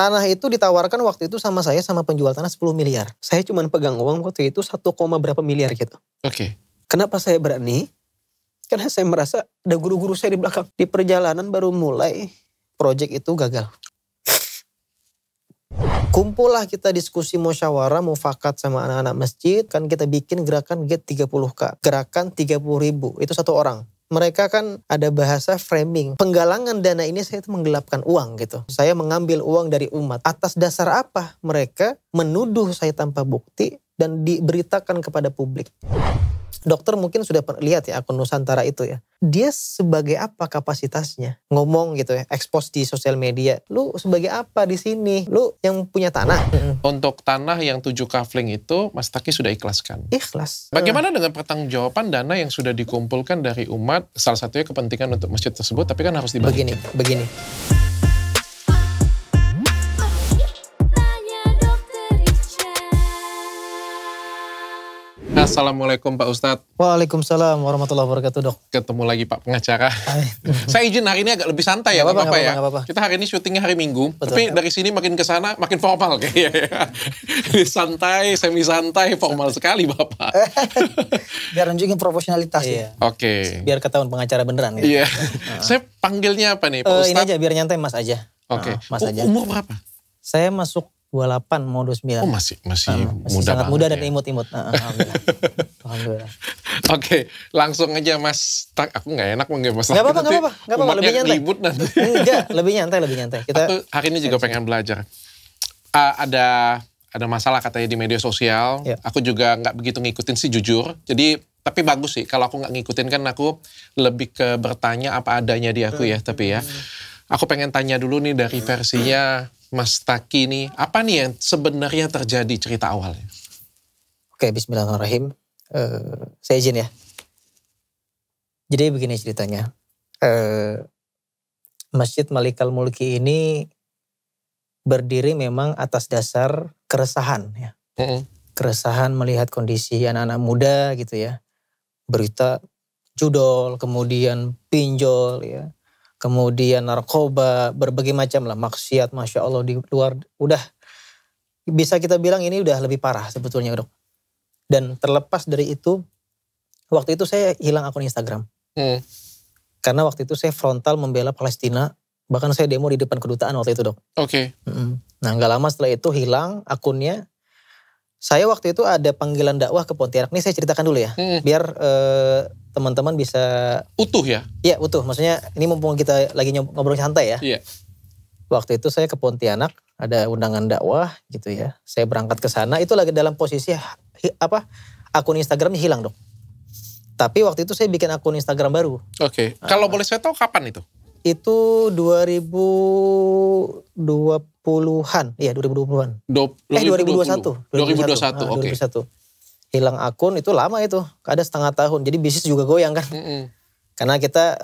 Tanah itu ditawarkan waktu itu sama saya sama penjual tanah 10 miliar. Saya cuma pegang uang waktu itu 1, berapa miliar gitu. Oke. Kenapa saya berani? Karena saya merasa ada guru-guru saya di belakang. Di perjalanan baru mulai, proyek itu gagal. Kumpullah kita diskusi musyawarah, mufakat sama anak-anak masjid. Kan kita bikin gerakan GET 30K. Gerakan 30.000. Itu 1 orang. Mereka kan ada bahasa framing. Penggalangan dana ini saya itu menggelapkan uang gitu. Saya mengambil uang dari umat. Atas dasar apa mereka menuduh saya tanpa bukti dan diberitakan kepada publik. Dokter mungkin sudah lihat ya akun Nusantara itu ya. Dia sebagai apa kapasitasnya? Ngomong gitu ya, expose di sosial media. Lu sebagai apa di sini? Lu yang punya tanah. Untuk tanah yang 7 kafling itu Mas Taki sudah ikhlaskan. Ikhlas. Bagaimana dengan pertanggungjawaban dana yang sudah dikumpulkan dari umat? Salah satunya kepentingan untuk masjid tersebut, tapi kan harus dibagi. Begini. Assalamualaikum Pak Ustadz. Waalaikumsalam warahmatullahi wabarakatuh, Dok. Ketemu lagi Pak pengacara. Saya izin hari ini agak lebih santai ya, Bapak ya. Gak apa-apa. Kita hari ini syutingnya hari Minggu, Betul. tapi dari sini makin ke sana makin formal kayaknya. Santai, semi santai, formal sekali Bapak. Biar nunjukin profesionalitas ya. Oke. Biar ketahuan pengacara beneran gitu. Iya. Saya panggilnya apa nih Pak Ustadz? Ini aja biar nyantai Mas aja. Oke. Mas aja. Umur berapa? Saya masuk 28 mau 29. Oh masih muda sangat muda dan ya. imut-imut. Alhamdulillah. Alhamdulillah. Oke, langsung aja Mas. Aku nggak enak manggil Mas. Gak apa-apa. Lebih nyantai. Ribut nanti. Enggak, lebih nyantai. Aku hari ini juga pengen belajar. Ada masalah katanya di media sosial. Ya. Aku juga nggak begitu ngikutin sih jujur. Jadi tapi bagus sih. Kalau aku nggak ngikutin kan aku lebih ke bertanya apa adanya di aku ya. Tapi ya, aku pengen tanya dulu nih dari versinya Mas Taki nih. Apa nih yang sebenarnya terjadi cerita awalnya? Oke, bismillahirrahmanirrahim. Saya izin ya. Jadi begini ceritanya. Masjid Malikal Mulki ini berdiri memang atas dasar keresahan ya. Keresahan melihat kondisi anak-anak muda gitu ya. Berita judol, kemudian pinjol ya. Kemudian narkoba, berbagai macam lah maksiat, Masya Allah di luar. Udah bisa kita bilang ini udah lebih parah sebetulnya, Dok. Dan terlepas dari itu, waktu itu saya hilang akun Instagram. Karena waktu itu saya frontal membela Palestina. Bahkan saya demo di depan kedutaan waktu itu, Dok. Oke. Nah gak lama setelah itu hilang akunnya. Saya waktu itu ada panggilan dakwah ke Pontianak. Ini saya ceritakan dulu ya. Biar teman-teman bisa... Utuh ya? Iya utuh. Maksudnya ini mumpung kita lagi ngobrol santai ya. Iya. Waktu itu saya ke Pontianak. Ada undangan dakwah gitu ya. Saya berangkat ke sana. Itu lagi dalam posisi akun Instagramnya hilang, Dok. Tapi waktu itu saya bikin akun Instagram baru. Oke. Kalau boleh saya tahu kapan itu? Itu 2020-an. Iya 2020-an. 2021. 2021, oke. 2021. Hilang akun itu lama itu. Ada setengah tahun. Jadi bisnis juga goyang kan. Karena kita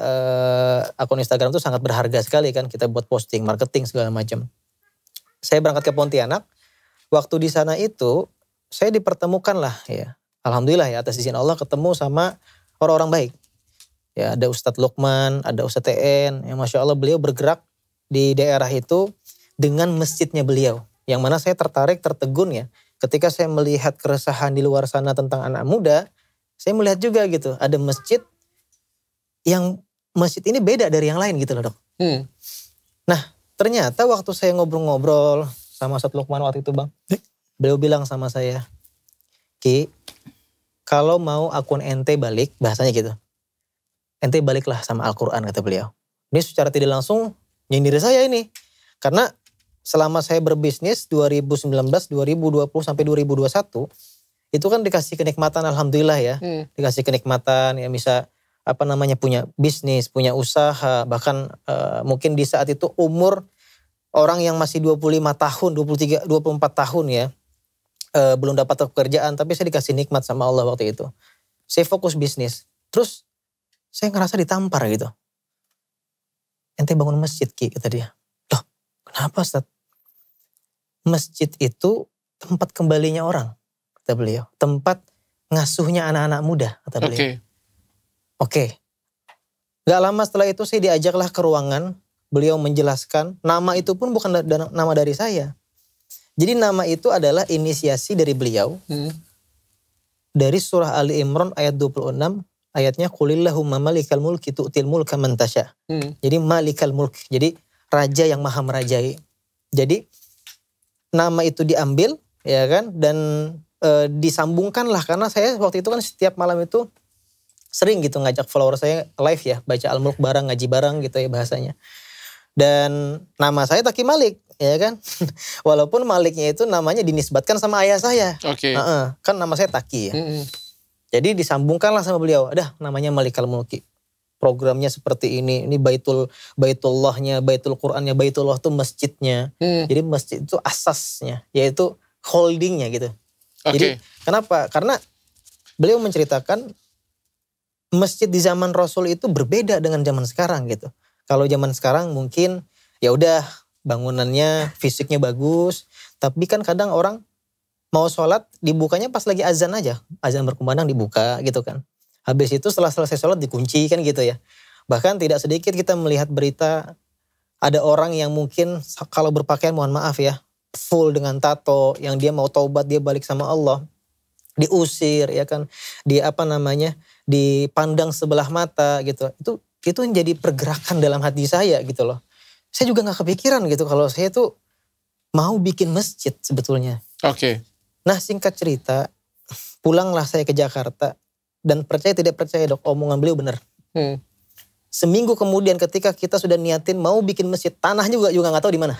akun Instagram itu sangat berharga sekali kan. Kita buat posting, marketing segala macam. Saya berangkat ke Pontianak. Waktu di sana itu saya dipertemukan lah ya. Alhamdulillah ya atas izin Allah ketemu sama orang-orang baik. Ya ada Ustadz Lukman, ada Ustadz TN. Yang Masya Allah beliau bergerak di daerah itu dengan masjidnya beliau. Yang mana saya tertarik, tertegun ya. Ketika saya melihat keresahan di luar sana tentang anak muda. Saya melihat juga gitu. Ada masjid yang masjid ini beda dari yang lain gitu loh, Dok. Nah ternyata waktu saya ngobrol-ngobrol sama Ustadz Lukman waktu itu Bang. Beliau bilang sama saya. Ki, kalau mau akun ente balik, bahasanya gitu. Ente baliklah sama Al-Quran kata beliau. Ini secara tidak langsung nyindir saya ini. Karena selama saya berbisnis 2019, 2020 sampai 2021. Itu kan dikasih kenikmatan Alhamdulillah ya. Dikasih kenikmatan ya bisa punya bisnis, punya usaha. Bahkan mungkin di saat itu umur orang yang masih 25 tahun, 23, 24 tahun ya. Belum dapat pekerjaan tapi saya dikasih nikmat sama Allah waktu itu. Saya fokus bisnis. Terus saya ngerasa ditampar gitu. Ente bangun masjid Ki kata dia. Loh kenapa Ustaz? Masjid itu tempat kembalinya orang kata beliau. Tempat ngasuhnya anak-anak muda kata beliau. Oke. Gak lama setelah itu saya diajaklah ke ruangan beliau menjelaskan nama itu pun bukan nama dari saya. Jadi nama itu adalah inisiasi dari beliau. Dari surah Ali Imran ayat 26, ayatnya qulillahumma malikal mulki tu'til mulka man tasya. Jadi malikal mulk, jadi raja yang maha merajai. Jadi nama itu diambil ya kan, dan disambungkan lah, karena saya waktu itu kan setiap malam itu sering gitu ngajak follower saya live ya, baca Al-Mulk bareng, ngaji bareng gitu ya bahasanya. Dan nama saya Taki Malik, ya kan. Walaupun Maliknya itu namanya dinisbatkan sama ayah saya. Oke. Kan nama saya Taki ya. Jadi disambungkanlah sama beliau. Ada namanya Malikal Mulki. Programnya seperti ini Baitullahnya, Baitul Qur'annya, Baitullah itu masjidnya. Jadi masjid itu asasnya, yaitu holdingnya gitu. Jadi kenapa? Karena beliau menceritakan masjid di zaman Rasul itu berbeda dengan zaman sekarang gitu. Kalau zaman sekarang mungkin ya udah bangunannya, fisiknya bagus, tapi kan kadang orang mau sholat dibukanya pas lagi azan aja, azan berkumandang dibuka gitu kan. Habis itu setelah selesai sholat dikunci kan gitu ya. Bahkan tidak sedikit kita melihat berita ada orang yang mungkin kalau berpakaian, mohon maaf ya, full dengan tato, yang dia mau taubat, dia balik sama Allah, diusir ya kan, dipandang sebelah mata gitu. Itu menjadi pergerakan dalam hati saya gitu loh. Saya juga gak kepikiran gitu kalau saya tuh mau bikin masjid sebetulnya. Nah singkat cerita, pulanglah saya ke Jakarta, dan percaya tidak percaya Dok, omongan beliau benar. Seminggu kemudian ketika kita sudah niatin mau bikin masjid, tanahnya juga gak tahu di mana.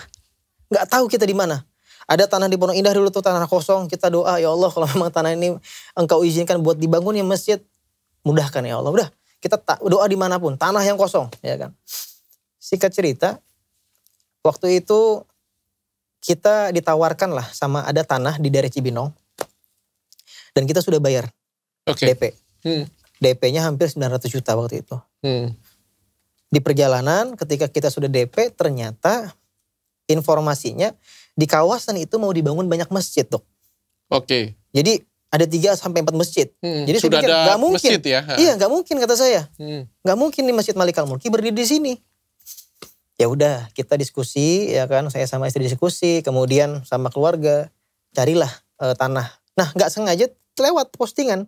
Gak tahu kita di mana. Ada tanah di Pondok Indah dulu tuh, tanah kosong. Kita doa, ya Allah kalau memang tanah ini engkau izinkan buat dibangun ya masjid, mudahkan ya Allah. Udah, kita doa dimanapun, tanah yang kosong, ya kan. Singkat cerita, waktu itu kita ditawarkan lah sama ada tanah di daerah Cibinong, dan kita sudah bayar DP. DP-nya hampir 900 juta waktu itu. Di perjalanan ketika kita sudah DP, ternyata informasinya di kawasan itu mau dibangun banyak masjid Dok. Jadi ada 3-4 masjid. Jadi sudah saya pikir ada gak mungkin. Masjid ya? Iya gak mungkin kata saya. Gak mungkin nih Masjid Malikal Mulki berdiri di sini. Ya udah kita diskusi ya kan. Saya sama istri diskusi. Kemudian sama keluarga. Carilah tanah. Nah gak sengaja lewat postingan.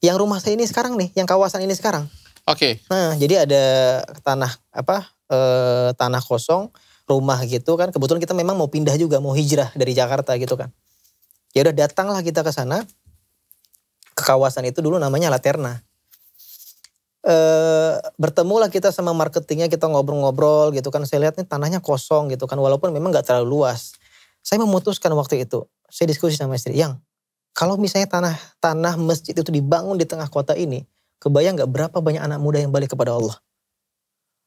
Yang rumah saya ini sekarang nih. Yang kawasan ini sekarang. Nah jadi ada tanah tanah kosong. Rumah gitu kan. Kebetulan kita memang mau pindah juga. Mau hijrah dari Jakarta gitu kan. Ya udah datanglah kita ke sana, ke kawasan itu dulu namanya Laterna. Bertemulah kita sama marketingnya, kita ngobrol-ngobrol gitu kan. Saya lihat nih tanahnya kosong gitu kan, walaupun memang gak terlalu luas. Saya memutuskan waktu itu, saya diskusi sama istri, yang kalau misalnya tanah masjid itu dibangun di tengah kota ini, kebayang gak berapa banyak anak muda yang balik kepada Allah.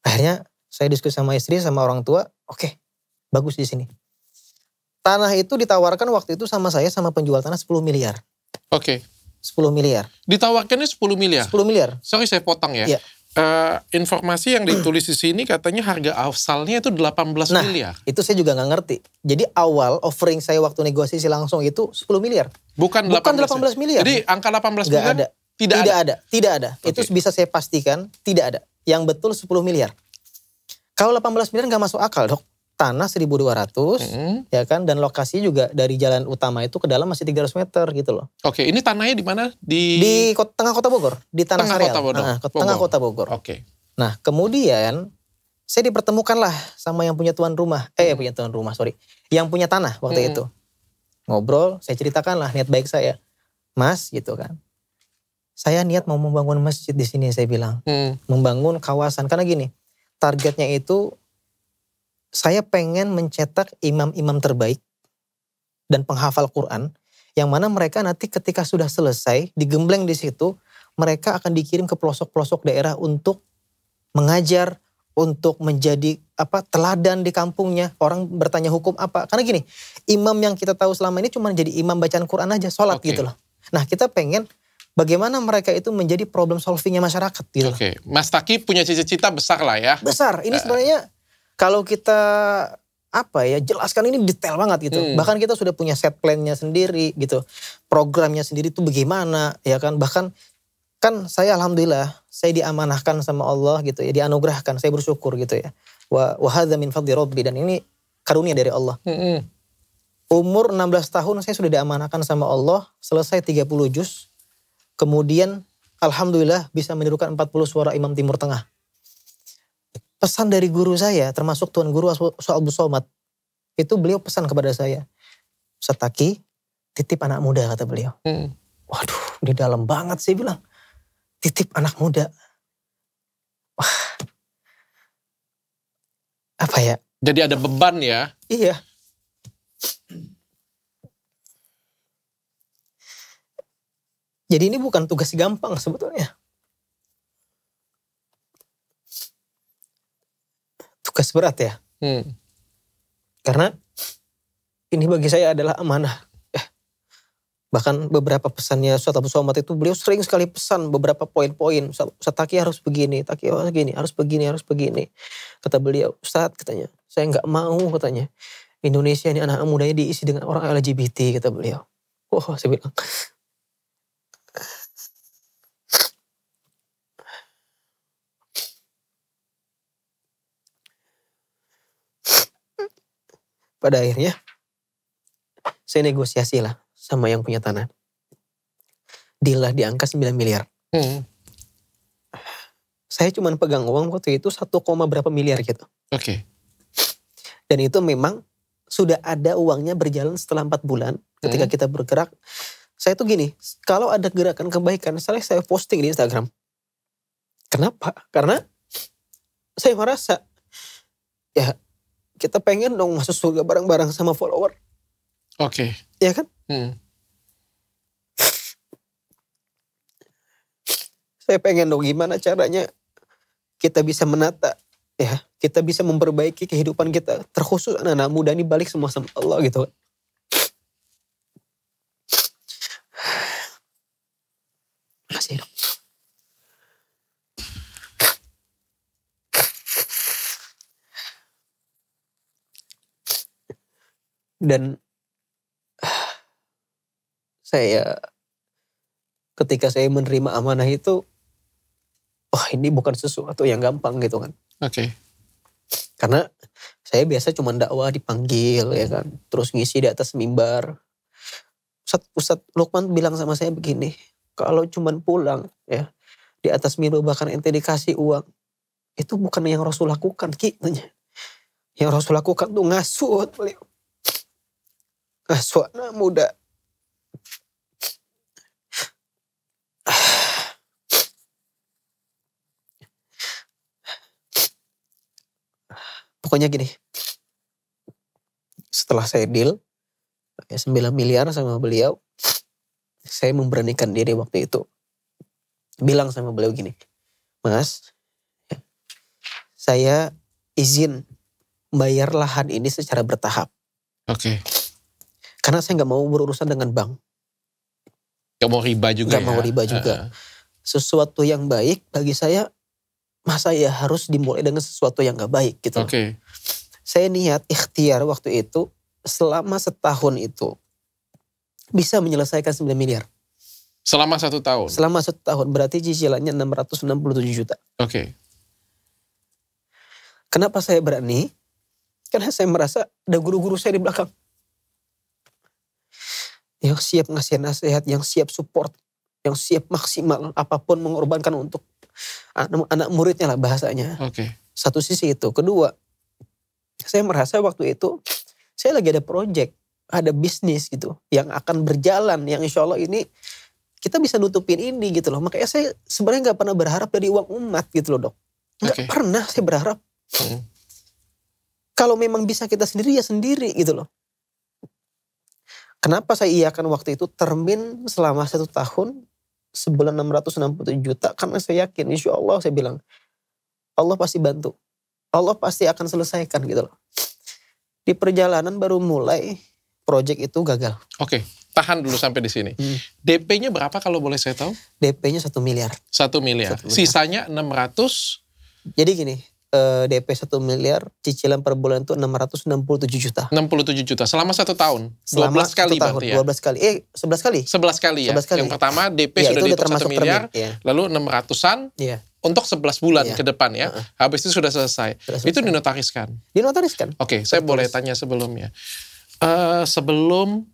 Akhirnya saya diskusi sama istri, sama orang tua, oke, bagus di sini. Tanah itu ditawarkan waktu itu sama saya sama penjual tanah 10 miliar. 10 miliar. Ditawarkannya 10 miliar? 10 miliar. Sorry saya potong ya. Informasi yang ditulis di sini katanya harga asalnya itu 18 miliar. Itu saya juga gak ngerti. Jadi awal offering saya waktu negosiasi langsung itu 10 miliar. Bukan 18 miliar. Jadi angka 18 miliar tidak ada. Itu bisa saya pastikan tidak ada. Yang betul 10 miliar. Kalau 18 miliar gak masuk akal Dok. Tanah 1.200 ya kan, dan lokasi juga dari jalan utama itu ke dalam masih 300 meter gitu loh. Ini tanahnya di mana? Di tengah kota Bogor, di Tanah Sareal. Tengah kota Bogor. Nah, kemudian saya dipertemukan lah sama yang punya tuan rumah. Yang punya tanah waktu itu. Ngobrol, saya ceritakan lah niat baik saya. Mas gitu kan. Saya niat mau membangun masjid di sini, saya bilang. Membangun kawasan, karena gini, targetnya itu saya pengen mencetak imam-imam terbaik dan penghafal Quran, yang mana mereka nanti ketika sudah selesai digembleng di situ, mereka akan dikirim ke pelosok-pelosok daerah untuk mengajar, untuk menjadi teladan di kampungnya. Orang bertanya hukum apa? Karena gini, imam yang kita tahu selama ini cuma jadi imam bacaan Quran aja, sholat gitu loh. Nah kita pengen bagaimana mereka itu menjadi problem solvingnya masyarakat gitu. Mas Taki punya cita-cita besar lah ya. Besar, ini sebenarnya kalau kita jelaskan ini detail banget gitu. Bahkan kita sudah punya set plan-nya sendiri gitu. Programnya sendiri itu bagaimana ya kan. Bahkan kan saya alhamdulillah saya diamanahkan sama Allah gitu ya. Dianugerahkan, saya bersyukur gitu ya. Wa hadza min fadli rabbi, dan ini karunia dari Allah. Umur 16 tahun saya sudah diamanahkan sama Allah, selesai 30 juz. Kemudian alhamdulillah bisa menirukan 40 suara Imam Timur Tengah. Pesan dari guru saya, termasuk Tuan Guru Ustaz Abdul Somad, itu beliau pesan kepada saya, Ustaz Taki, titip anak muda, kata beliau. Waduh, di dalam banget saya bilang, titip anak muda. Wah, apa ya? Jadi ada beban ya? Iya. Jadi ini bukan tugas gampang sebetulnya. Tugas berat ya. Karena ini bagi saya adalah amanah. Bahkan beberapa pesannya Ustaz Abdul Somad itu beliau sering sekali pesan beberapa poin-poin. Ustaz Taki harus begini, Taki harus begini, harus begini. Kata beliau, Ustaz katanya, saya nggak mau katanya. Indonesia ini anak mudanya diisi dengan orang LGBT, kata beliau. Wah, saya bilang. Pada akhirnya saya negosiasi lah sama yang punya tanah. Deal lah di angka 9 miliar. Saya cuma pegang uang waktu itu 1, berapa miliar gitu. Oke. Dan itu memang sudah ada uangnya berjalan setelah 4 bulan ketika kita bergerak. Saya tuh gini, kalau ada gerakan kebaikan, saya posting di Instagram. Kenapa? Karena saya merasa ya kita pengen dong masuk surga bareng-bareng sama follower. Oke. Ya kan? Saya pengen dong gimana caranya kita bisa menata, ya, kita bisa memperbaiki kehidupan kita, terkhusus anak-anak muda ini balik semua sama Allah gitu. Masih dong. Dan saya ketika saya menerima amanah itu, wah ini bukan sesuatu yang gampang gitu kan. Oke. Karena saya biasa cuma dakwah dipanggil ya kan, terus ngisi di atas mimbar. Ustadz Lukman bilang sama saya begini, kalau cuma pulang ya di atas mimbar bahkan ente dikasih uang, itu bukan yang Rasul lakukan Ki. Yang Rasul lakukan tuh ngasuh beliau. Ngasuh anak muda. Pokoknya gini, setelah saya deal 9 miliar sama beliau, saya memberanikan diri waktu itu. Bilang sama beliau gini, Mas, saya izin bayar lahan ini secara bertahap. Oke. Karena saya gak mau berurusan dengan bank. Gak mau riba juga. Gak mau riba juga. Sesuatu yang baik bagi saya, masa ya harus dimulai dengan sesuatu yang gak baik gitu. Oke. Saya niat ikhtiar waktu itu selama setahun itu bisa menyelesaikan 9 miliar. Selama 1 tahun? Selama 1 tahun, berarti cicilannya 667 juta. Oke. Kenapa saya berani? Karena saya merasa ada guru-guru saya di belakang. Yang siap ngasih nasihat, yang siap support, yang siap maksimal apapun mengorbankan untuk anak muridnya lah bahasanya. Oke. Satu sisi itu. Kedua, saya merasa waktu itu saya lagi ada project, ada bisnis gitu yang akan berjalan, yang insya Allah ini kita bisa nutupin ini gitu loh. Makanya saya sebenarnya gak pernah berharap dari uang umat gitu loh dok. Gak pernah saya berharap. Kalau memang bisa kita sendiri ya sendiri gitu loh. Kenapa saya iakan waktu itu termin selama 1 tahun sebulan 667 juta. Karena saya yakin insya Allah saya bilang Allah pasti bantu. Allah pasti akan selesaikan gitu loh. Di perjalanan baru mulai project itu gagal. Oke, tahan dulu sampai di sini. DP-nya berapa kalau boleh saya tahu? DP-nya 1 miliar. 1 miliar. Sisanya 600. Jadi gini, DP 1 miliar, cicilan per bulan itu 667 juta. 67 juta selama 1 tahun. Selama 12 kali 1 tahun, berarti ya? 12 kali. 11 kali. 11 kali ya? 11 kali. Yang pertama DP ya, sudah dihitung 1 miliar, termin, ya. lalu 600-an. Iya. untuk 11 bulan Iya. ke depan ya. Habis itu sudah selesai. Itu dinotariskan. Dinotariskan. Oke, saya boleh tanya sebelumnya. Sebelum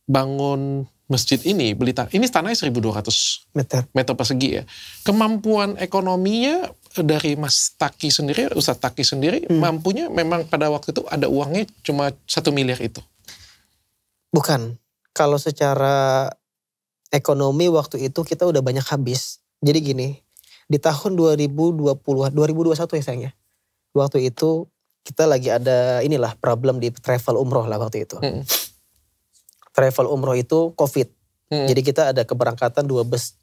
bangun masjid ini, ini tanahnya 1.200 meter persegi ya. Kemampuan ekonominya dari Mas Taki sendiri, Ustadz Taki sendiri, mampunya memang pada waktu itu ada uangnya cuma 1 miliar itu? Bukan. Kalau secara ekonomi waktu itu kita udah banyak habis. Jadi gini, di tahun 2021 ya sayangnya. Waktu itu kita lagi ada problem di travel umroh lah waktu itu. Travel umroh itu COVID. Jadi kita ada keberangkatan 2 bus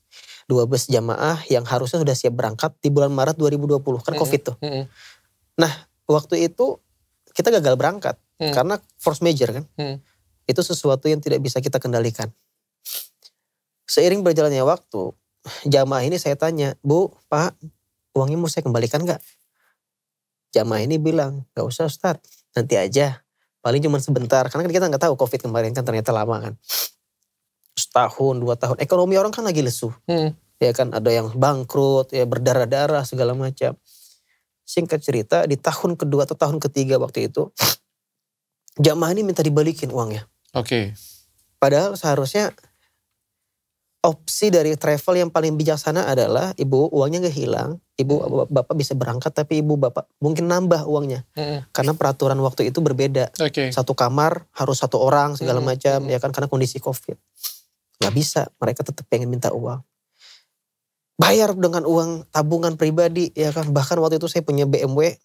jamaah yang harusnya sudah siap berangkat di bulan Maret 2020. Kan COVID tuh. Nah waktu itu kita gagal berangkat. Karena force major kan. Itu sesuatu yang tidak bisa kita kendalikan. Seiring berjalannya waktu, jamaah ini saya tanya, Bu, Pak, uangnya mau saya kembalikan gak? Jamaah ini bilang, gak usah Ustadz, nanti aja. Paling cuma sebentar, karena kan kita gak tahu COVID kemarin kan ternyata lama kan. Setahun, 2 tahun, ekonomi orang kan lagi lesu. Ya kan, ada yang bangkrut, ya berdarah-darah segala macam. Singkat cerita, di tahun kedua atau tahun ketiga waktu itu, jamaah ini minta dibalikin uangnya. Oke. Padahal seharusnya opsi dari travel yang paling bijaksana adalah ibu uangnya gak hilang, ibu bapak bisa berangkat tapi ibu bapak mungkin nambah uangnya. Karena peraturan waktu itu berbeda. Satu kamar harus 1 orang segala macam ya kan karena kondisi COVID. Gak bisa, mereka tetap pengen minta uang. Bayar dengan uang tabungan pribadi ya kan. Bahkan waktu itu saya punya BMW.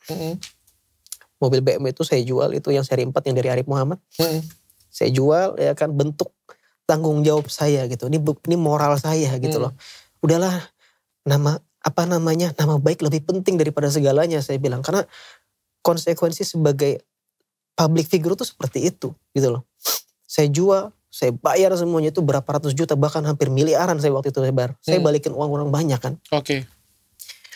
Mobil BMW itu saya jual, itu yang seri 4 yang dari Arif Muhammad. Saya jual ya kan, bentuk tanggung jawab saya gitu. Ini moral saya gitu loh. Udahlah, nama baik lebih penting daripada segalanya saya bilang. Karena konsekuensi sebagai public figure itu seperti itu gitu loh. Saya jual, saya bayar semuanya itu berapa ratus juta, bahkan hampir miliaran saya waktu itu saya bayar. Saya balikin uang orang banyak kan.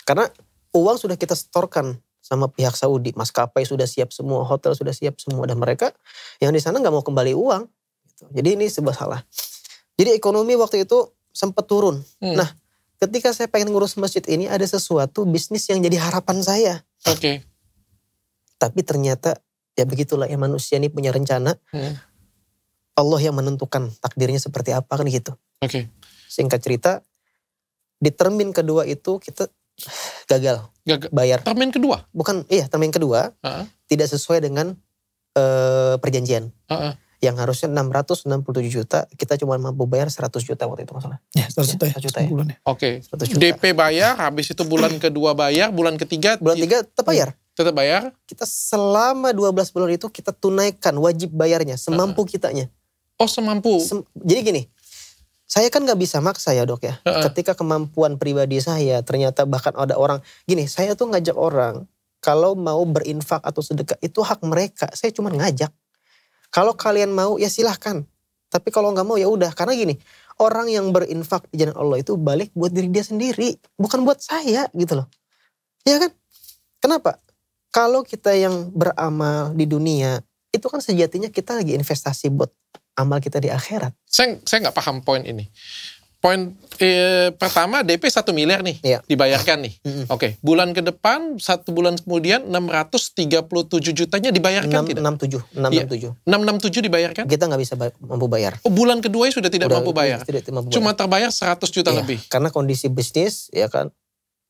Karena uang sudah kita setorkan sama pihak Saudi, maskapai sudah siap semua, hotel sudah siap semua, dan mereka yang di sana nggak mau kembali uang. Gitu. Jadi ini sebuah salah. Jadi ekonomi waktu itu sempat turun. Nah, ketika saya pengen ngurus masjid ini, ada sesuatu bisnis yang jadi harapan saya. Tapi ternyata ya begitulah ya, manusia ini punya rencana. Allah yang menentukan takdirnya seperti apa kan gitu. Singkat cerita, di termin kedua itu kita gagal bayar. Termin kedua? Bukan, iya termin kedua. Tidak sesuai dengan perjanjian. Yang harusnya 667 juta, kita cuma mampu bayar 100 juta waktu itu masalah. Ya, 100 juta ya. Bulan ya. DP bayar, habis itu bulan kedua bayar, bulan ketiga tetap bayar. Tetap bayar? Kita selama 12 bulan itu kita tunaikan wajib bayarnya, semampu kitanya. Oh semampu? Jadi gini, saya kan gak bisa maksa ya dok ya. Ketika kemampuan pribadi saya, ternyata bahkan ada orang, gini saya tuh ngajak orang, kalau mau berinfak atau sedekah itu hak mereka, saya cuma ngajak. Kalau kalian mau ya silahkan, tapi kalau gak mau ya udah. Karena gini, orang yang berinfak di jalan Allah itu balik buat diri dia sendiri, bukan buat saya gitu loh. Ya kan? Kenapa? Kalau kita yang beramal di dunia, itu kan sejatinya kita lagi investasi buat amal kita di akhirat. Saya gak paham poin ini. Poin pertama DP 1 miliar nih, dibayarkan nih. Bulan ke depan, 1 bulan kemudian 637 jutanya dibayarkan tidak? 667 dibayarkan? Kita gak bisa mampu bayar. Oh bulan kedua sudah tidak mampu bayar? Cuma terbayar 100 juta lebih? Karena kondisi bisnis ya kan,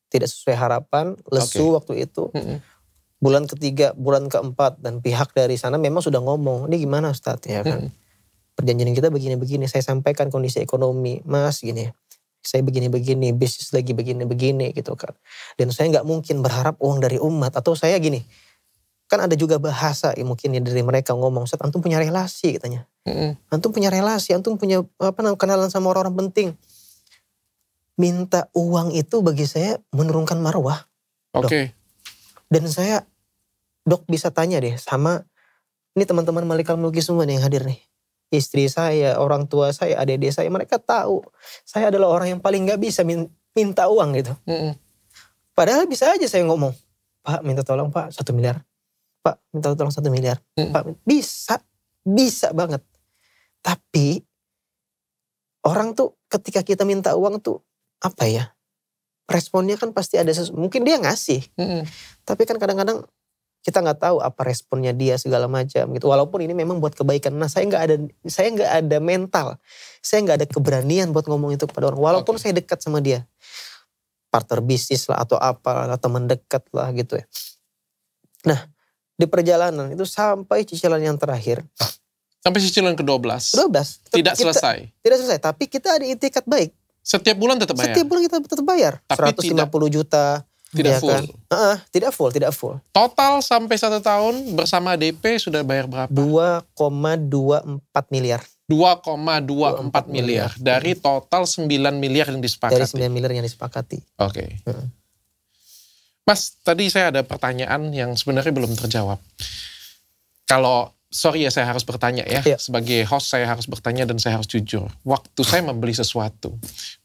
tidak sesuai harapan, lesu waktu itu. Bulan ketiga, bulan keempat, dan pihak dari sana memang sudah ngomong, ini gimana Ustadz ya kan. Perjanjian kita begini-begini, saya sampaikan kondisi ekonomi, Mas gini, saya begini-begini, bisnis lagi begini-begini gitu kan. Dan saya gak mungkin berharap uang dari umat, atau saya gini, kan ada juga bahasa ya, mungkin ya dari mereka ngomong, Ustadz antum punya relasi katanya. Antum punya relasi, antum punya kenalan sama orang-orang penting. Minta uang itu bagi saya menurunkan marwah. Dan saya, dok bisa tanya deh sama, ini teman-teman Malikal Mulki semua nih yang hadir nih. Istri saya, orang tua saya, adik-adik saya, mereka tahu saya adalah orang yang paling gak bisa minta uang gitu. Padahal bisa aja saya ngomong, Pak minta tolong Pak 1 miliar. Pak minta tolong 1 miliar. Pak bisa banget. Tapi orang tuh ketika kita minta uang tuh apa ya, responnya kan pasti ada mungkin dia ngasih. Tapi kan kadang-kadang kita nggak tahu apa responnya dia segala macam gitu. Walaupun ini memang buat kebaikan. Nah, saya nggak ada mental. Saya nggak ada keberanian buat ngomong itu kepada orang. Walaupun saya dekat sama dia. Partner bisnis lah atau apa, atau teman dekat lah gitu ya. Nah, di perjalanan itu sampai cicilan yang terakhir. Sampai cicilan ke-12. Tidak selesai. Tidak selesai, tapi kita ada itikat baik. Setiap bulan tetap bayar? Setiap bulan kita tetap bayar. Tapi 150 juta. Tidak ya full? Kan? Tidak full. Total sampai 1 tahun bersama DP sudah bayar berapa? 2,24 miliar. 2,24 miliar. Dari total 9 miliar yang disepakati. Dari 9 miliar yang disepakati. Oke. Mas, tadi saya ada pertanyaan yang sebenarnya belum terjawab. Kalau, sorry ya saya harus bertanya ya. Sebagai host saya harus bertanya dan saya harus jujur. Waktu saya membeli sesuatu,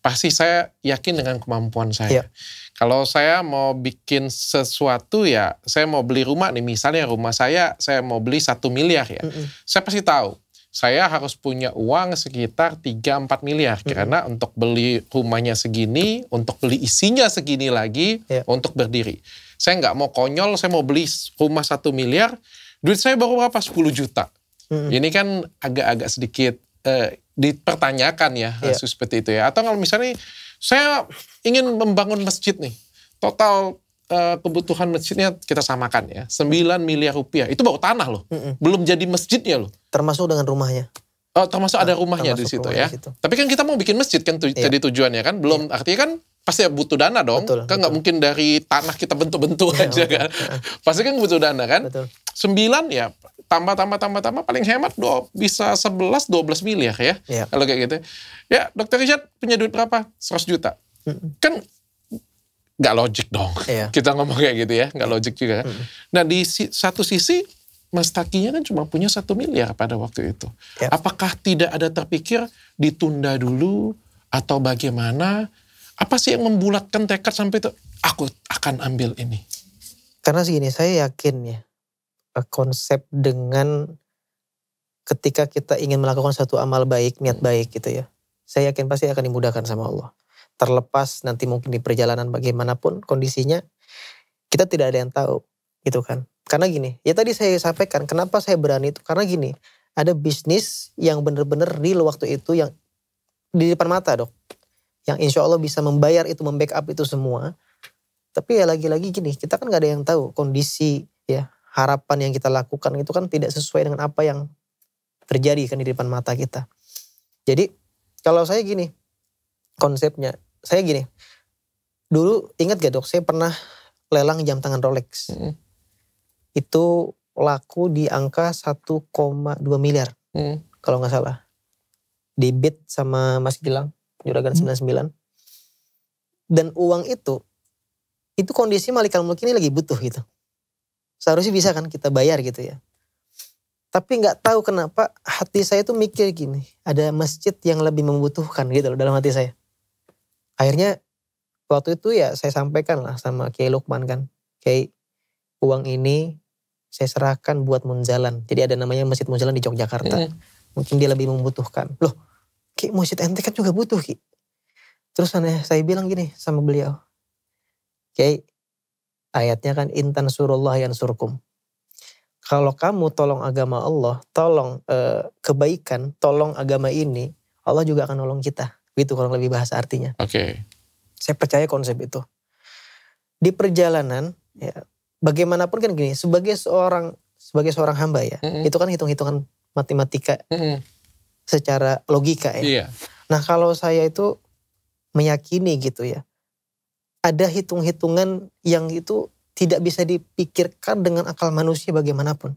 pasti saya yakin dengan kemampuan saya. Kalau saya mau bikin sesuatu ya, saya mau beli rumah nih, misalnya rumah saya mau beli 1 miliar ya. Saya pasti tahu. Saya harus punya uang sekitar 3-4 miliar. Karena untuk beli rumahnya segini, untuk beli isinya segini lagi, untuk berdiri. Saya nggak mau konyol, saya mau beli rumah 1 miliar, duit saya baru berapa? 10 juta. Ini kan agak-agak sedikit dipertanyakan ya, seperti itu ya. Atau kalau misalnya saya ingin membangun masjid nih, total kebutuhan masjidnya kita samakan ya, 9 miliar rupiah. Itu baru tanah loh, belum jadi masjidnya loh. Termasuk dengan rumahnya. Oh, termasuk ada rumahnya di situ ya. Tapi kan kita mau bikin masjid kan jadi tujuannya kan. Belum artinya kan pasti butuh dana dong. Kan nggak mungkin dari tanah kita bentuk-bentuk aja kan. Pasti kan butuh dana kan. 9 ya tambah paling hemat bisa 11-12 miliar ya. Kalau kayak gitu. Ya Dr. Richard punya duit berapa? 100 juta. Kan nggak logik dong. Kita ngomong kayak gitu ya. Nggak logik juga kan. Nah di satu sisi Mas Takinya kan cuma punya 1 miliar pada waktu itu. Apakah tidak ada terpikir ditunda dulu atau bagaimana? Apa sih yang membulatkan tekad sampai itu, aku akan ambil ini? Karena segini, saya yakin ya, konsep dengan ketika kita ingin melakukan satu amal baik, niat baik gitu ya. Saya yakin pasti akan dimudahkan sama Allah. Terlepas nanti mungkin di perjalanan bagaimanapun kondisinya, kita tidak ada yang tahu gitu kan. Karena gini, ya tadi saya sampaikan kenapa saya berani itu. Karena gini, ada bisnis yang benar-benar real waktu itu yang di depan mata dok. Yang insya Allah bisa membayar itu, membackup itu semua. Tapi ya lagi-lagi gini, kita kan gak ada yang tahu kondisi ya, harapan yang kita lakukan itu kan tidak sesuai dengan apa yang terjadi kan di depan mata kita. Jadi kalau saya gini, konsepnya, saya gini, dulu ingat gak dok, saya pernah lelang jam tangan Rolex. Itu laku di angka 1,2 miliar. Kalau gak salah. Di bid sama Mas Gilang, Juragan 99. Dan uang itu kondisi Malikal Mulk ini lagi butuh gitu. Seharusnya bisa kan kita bayar gitu ya. Tapi gak tahu kenapa hati saya tuh mikir gini, ada masjid yang lebih membutuhkan gitu loh dalam hati saya. Akhirnya waktu itu ya saya sampaikan lah sama Kiai Lukman kan. Kiai, uang ini saya serahkan buat Munzalan. Jadi ada namanya Masjid Munzalan di Yogyakarta. Mungkin dia lebih membutuhkan. Loh, Ki, Masjid ente kan juga butuh Ki. Terus saya bilang gini sama beliau. Ki, ayatnya kan intan surullah yansurkum. Kalau kamu tolong agama Allah, tolong kebaikan, tolong agama ini, Allah juga akan nolong kita. Gitu kurang lebih bahasa artinya. Saya percaya konsep itu. Di perjalanan, ya, bagaimanapun kan gini, sebagai seorang hamba ya, itu kan hitung-hitungan matematika secara logika ya. Nah kalau saya itu meyakini gitu ya, ada hitung-hitungan yang itu tidak bisa dipikirkan dengan akal manusia bagaimanapun.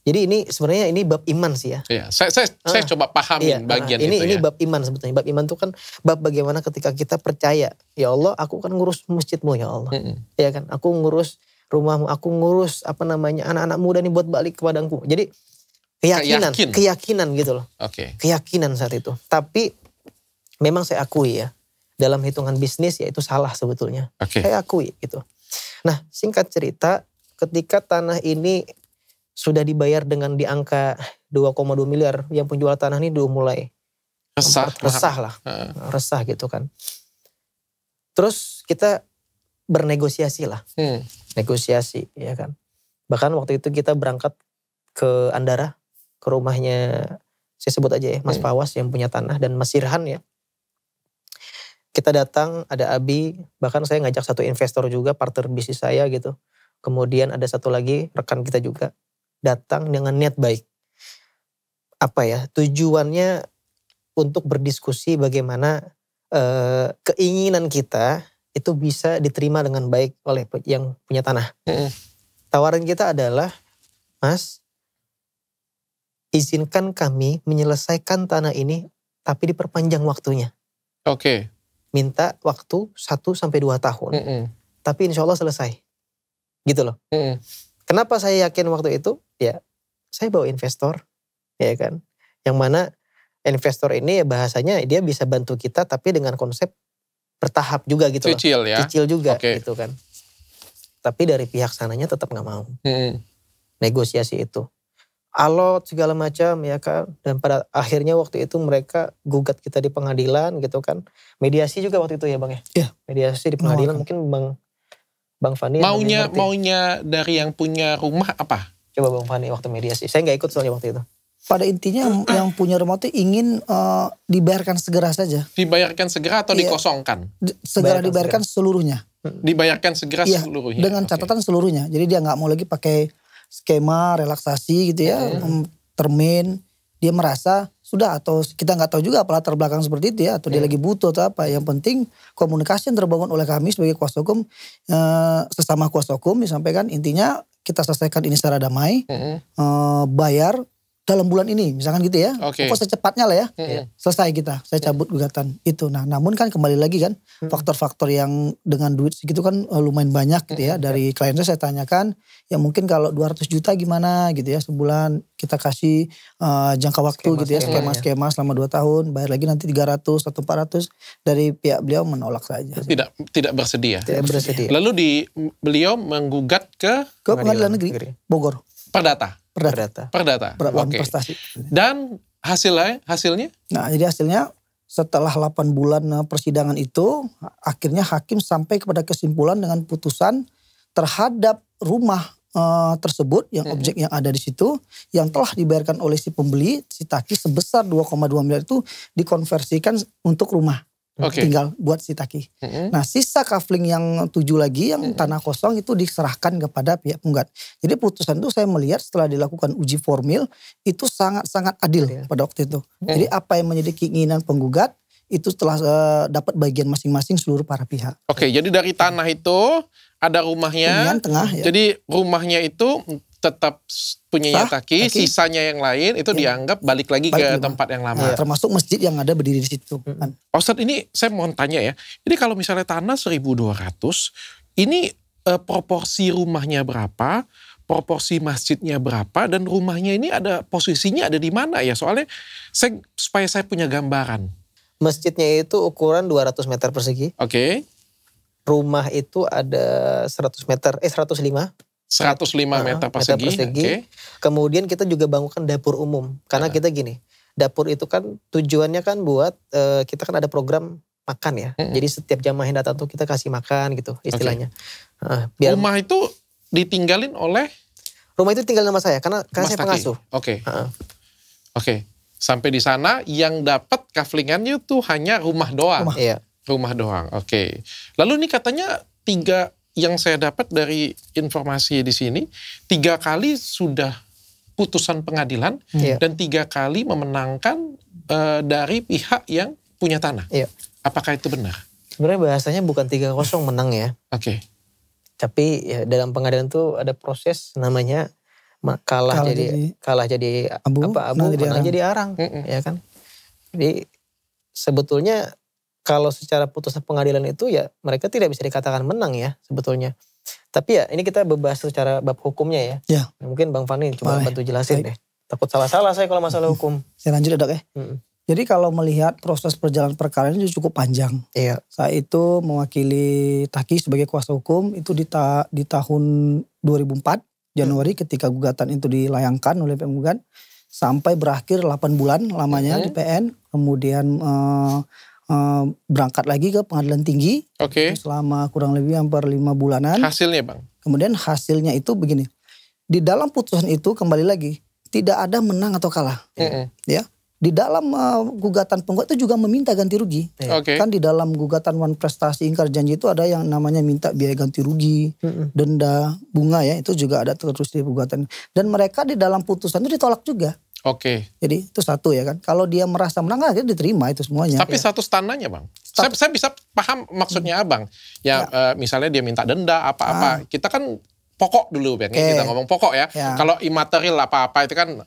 Jadi ini sebenarnya ini bab iman sih ya. Saya coba pahamin bagian itu ya. Ini bab iman sebetulnya. Bab iman itu kan bab bagaimana ketika kita percaya, ya Allah aku kan ngurus masjidmu ya Allah. Ya kan, aku ngurus rumahmu, aku ngurus anak-anak muda nih buat balik kepadaku. Jadi keyakinan gitu loh. Keyakinan saat itu. Tapi memang saya akui ya, dalam hitungan bisnis ya itu salah sebetulnya. Saya akui gitu. Nah singkat cerita, ketika tanah ini sudah dibayar dengan di angka 2,2 miliar, yang penjual tanah ini udah mulai resah lah. Resah gitu kan. Terus kita bernegosiasi lah. Negosiasi, ya kan. Bahkan waktu itu kita berangkat ke Andara, ke rumahnya, saya sebut aja ya, Mas Pawas yang punya tanah dan Mas Sirhan ya. Kita datang, ada Abi, bahkan saya ngajak satu investor juga, partner bisnis saya gitu. Kemudian ada satu lagi rekan kita juga datang dengan niat baik. Apa ya, tujuannya untuk berdiskusi bagaimana keinginan kita itu bisa diterima dengan baik oleh yang punya tanah. Tawaran kita adalah, Mas, izinkan kami menyelesaikan tanah ini tapi diperpanjang waktunya. Oke. Minta waktu 1-2 tahun. Tapi insya Allah selesai. Gitu loh. Kenapa saya yakin waktu itu? Ya, saya bawa investor. Ya kan. Yang mana investor ini bahasanya dia bisa bantu kita tapi dengan konsep bertahap juga gitu loh. Cicil ya. Cicil juga gitu kan. Tapi dari pihak sananya tetap gak mau. Negosiasi itu. Alot segala macam ya kan. Dan pada akhirnya waktu itu mereka gugat kita di pengadilan gitu kan. Mediasi juga waktu itu ya Bang ya? Iya. Mediasi di pengadilan mungkin Bang Fani. Maunya dari yang punya rumah apa? Coba Bang Fani waktu mediasi. Saya gak ikut soalnya waktu itu. Pada intinya yang punya rumah itu ingin dibayarkan segera saja. Dibayarkan segera atau dikosongkan? Segera dibayarkan seluruhnya. Dibayarkan segera seluruhnya? Dengan catatan seluruhnya. Jadi dia gak mau lagi pakai skema relaksasi gitu ya, termin, dia merasa sudah atau kita nggak tahu juga apa latar belakang seperti itu ya, atau dia lagi butuh atau apa. Yang penting komunikasi yang terbangun oleh kami sebagai kuasa hukum, sesama kuasa hukum disampaikan intinya kita selesaikan ini secara damai, bayar dalam bulan ini misalkan gitu ya, pokoknya secepatnya lah ya, selesai kita, saya cabut gugatan itu. Nah namun kan kembali lagi kan faktor-faktor yang dengan duit segitu kan lumayan banyak gitu ya. Dari klien saya tanyakan ya mungkin kalau 200 juta gimana gitu ya sebulan, kita kasih jangka waktu gitu ya, skema selama 2 tahun, bayar lagi nanti 300 atau 400. Dari pihak beliau menolak saja. Tidak bersedia. Tidak bersedia. Lalu beliau menggugat ke Pengadilan Negeri Bogor. Perdata. Oke. Prestasi. Dan hasilnya? Nah jadi hasilnya setelah 8 bulan persidangan itu, akhirnya hakim sampai kepada kesimpulan dengan putusan terhadap rumah tersebut, yang objek yang ada di situ, yang telah dibayarkan oleh si pembeli, si Taki sebesar 2,2 miliar itu dikonversikan untuk rumah. Tinggal buat si Taki. Nah sisa kafling yang 7 lagi yang tanah kosong itu diserahkan kepada pihak penggugat. Jadi putusan itu saya melihat setelah dilakukan uji formil itu sangat-sangat adil pada waktu itu. Jadi apa yang menjadi keinginan penggugat itu telah dapat bagian masing-masing seluruh para pihak. Oke, jadi dari tanah itu ada rumahnya. Tengah, ya. Jadi rumahnya itu tetap punyanya Taki, sisanya yang lain itu dianggap balik lagi ke tempat yang lama. Ya, termasuk masjid yang ada berdiri di situ. Ustadz, ini saya mau tanya ya. Ini kalau misalnya tanah 1.200, ini proporsi rumahnya berapa, proporsi masjidnya berapa, dan rumahnya ini ada posisinya ada di mana ya? Soalnya supaya saya punya gambaran. Masjidnya itu ukuran 200 meter persegi. Oke. Rumah itu ada 105 meter persegi. Okay. Kemudian kita juga bangunkan dapur umum. Karena kita gini, dapur itu kan tujuannya kan buat, kita kan ada program makan ya. Jadi setiap jamaah yang datang tuh kita kasih makan gitu istilahnya. Biar rumah itu ditinggalin oleh? Rumah itu tinggal nama saya, karena saya pengasuh. Oke. Sampai di sana yang dapat kaflingannya tuh hanya rumah doang. Rumah doang, oke. Lalu ini katanya 3 yang saya dapat dari informasi di sini, 3 kali sudah putusan pengadilan dan 3 kali memenangkan dari pihak yang punya tanah. Apakah itu benar? Sebenarnya bahasanya bukan 3-0 menang ya. Tapi ya dalam pengadilan tuh ada proses namanya kalah jadi abu, menang jadi arang, ya kan. Jadi sebetulnya kalau secara putusan pengadilan itu ya mereka tidak bisa dikatakan menang ya sebetulnya. Tapi ya ini kita membahas secara bab hukumnya ya. Mungkin Bang Fani coba bantu jelasin deh. Takut salah-salah saya kalau masalah hukum. Saya lanjut Dok ya. Jadi kalau melihat proses perjalanan perkara ini cukup panjang. Saya itu mewakili Taki sebagai kuasa hukum itu di tahun 2004 Januari ketika gugatan itu dilayangkan oleh penggugat sampai berakhir 8 bulan lamanya di PN. Kemudian berangkat lagi ke pengadilan tinggi. Oke. Selama kurang lebih hampir 5 bulanan. Hasilnya Bang? Kemudian hasilnya itu begini. Di dalam putusan itu kembali lagi. Tidak ada menang atau kalah. Ya. Di dalam gugatan penggugat itu juga meminta ganti rugi. Oke. Kan di dalam gugatan wan prestasi ingkar janji itu ada yang namanya minta biaya ganti rugi, denda, bunga ya. Itu juga ada terus di gugatan. Dan mereka di dalam putusan itu ditolak juga. Oke. Jadi itu satu ya kan. Kalau dia merasa menang, dia diterima itu semuanya. Tapi status tanahnya Bang. Saya bisa paham maksudnya Abang. Ya, misalnya dia minta denda apa-apa. Kita kan pokok dulu Bang. Kita ngomong pokok ya. Kalau imaterial apa-apa itu kan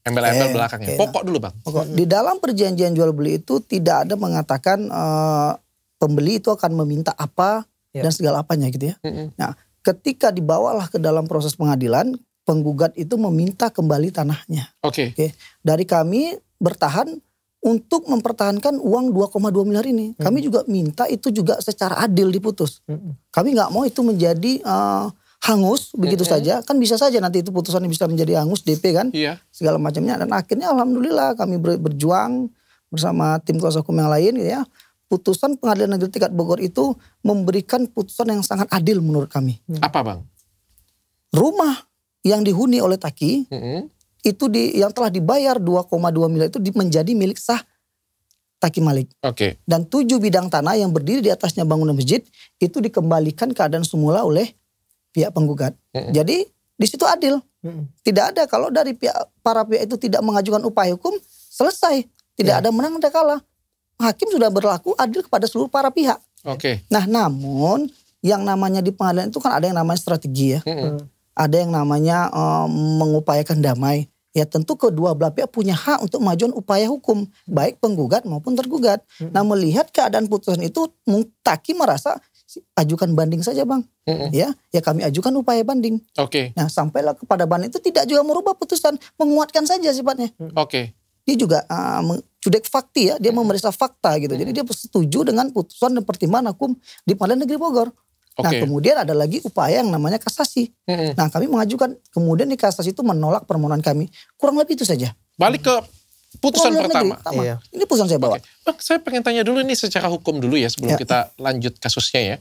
embel-embel belakangnya. Pokok dulu Bang. Pokok. Di dalam perjanjian jual beli itu tidak ada mengatakan pembeli itu akan meminta apa dan segala apanya gitu ya. Nah, ketika dibawalah ke dalam proses pengadilan, penggugat itu meminta kembali tanahnya. Oke. Dari kami bertahan untuk mempertahankan uang 2,2 miliar ini. Kami juga minta itu juga secara adil diputus. Kami nggak mau itu menjadi hangus begitu saja. Kan bisa saja nanti itu putusannya bisa menjadi hangus, DP kan. Iya. Segala macamnya. Dan akhirnya alhamdulillah kami berjuang bersama tim kuasa hukum yang lain gitu ya. Putusan Pengadilan Negeri Tingkat Bogor itu memberikan putusan yang sangat adil menurut kami. Apa Bang? Rumah yang dihuni oleh Taki itu yang telah dibayar 2,2 miliar itu menjadi milik sah Taki Malik. Oke. Dan 7 bidang tanah yang berdiri di atasnya bangunan masjid itu dikembalikan keadaan semula oleh pihak penggugat. Jadi di situ adil. Tidak ada kalau dari para pihak itu tidak mengajukan upaya hukum, selesai. Tidak ada menang, ada kalah. Hakim sudah berlaku adil kepada seluruh para pihak. Oke. Nah, namun yang namanya di pengadilan itu kan ada yang namanya strategi ya. Ada yang namanya mengupayakan damai. Ya tentu kedua belah pihak punya hak untuk mengajukan upaya hukum. Baik penggugat maupun tergugat. Nah melihat keadaan putusan itu, Taki merasa ajukan banding saja Bang. Ya kami ajukan upaya banding. Oke. Nah sampailah kepada banding itu tidak juga merubah putusan. Menguatkan saja sifatnya. Oke. Dia juga judek fakti ya. Dia memeriksa fakta gitu. Jadi dia setuju dengan putusan dan pertimbangan hukum di Pengadilan Negeri Bogor. Nah kemudian ada lagi upaya yang namanya kasasi. Nah kami mengajukan, kemudian di kasasi itu menolak permohonan kami. Kurang lebih itu saja. Balik ke putusan pertama. Iya. Ini putusan saya bawa. Bang, saya pengen tanya dulu ini secara hukum dulu ya sebelum kita lanjut kasusnya ya.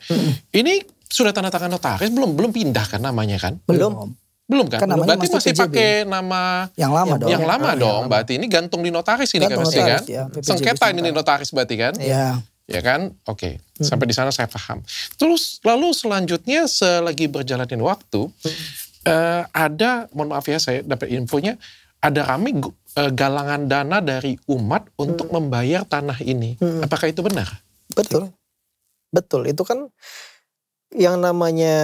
Ini sudah tanda tangan notaris belum pindah kan namanya kan? Belum kan? Berarti masih pakai nama yang lama dong. Yang lama dong. Berarti ini gantung di notaris ini kan pasti kan? Sengketa ini notaris berarti kan? Iya. Ya kan? Oke. Sampai di sana saya paham. Terus lalu selanjutnya selagi berjalanin waktu ada, mohon maaf ya saya dapat infonya, ada rame galangan dana dari umat untuk membayar tanah ini. Apakah itu benar? Betul. Betul. Itu kan yang namanya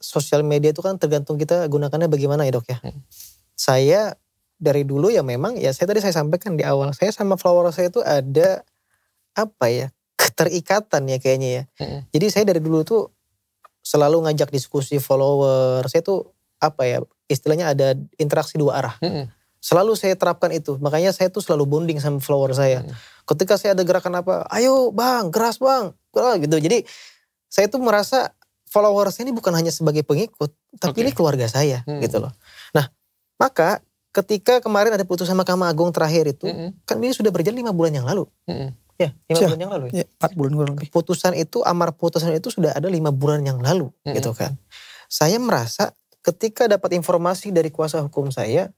sosial media itu kan tergantung kita gunakannya bagaimana ya Dok ya. Saya dari dulu ya memang ya saya sampaikan di awal. Saya sama follower saya itu ada apa ya, keterikatan ya kayaknya ya. Jadi saya dari dulu tuh selalu ngajak diskusi follower. Saya tuh apa ya, istilahnya ada interaksi dua arah. Selalu saya terapkan itu. Makanya saya tuh selalu bonding sama follower saya. Ketika saya ada gerakan apa, ayo bang, keras bang. Gitu. Jadi saya tuh merasa follower saya ini bukan hanya sebagai pengikut. Tapi ini keluarga saya gitu loh. Nah maka ketika kemarin ada putusan Mahkamah Agung terakhir itu. Kan ini sudah berjalan 5 bulan yang lalu. Ya 5 bulan yang lalu ya. 4 bulan kurang lebih. Putusan itu, amar putusan itu sudah ada 5 bulan yang lalu gitu kan. Saya merasa ketika dapat informasi dari kuasa hukum saya,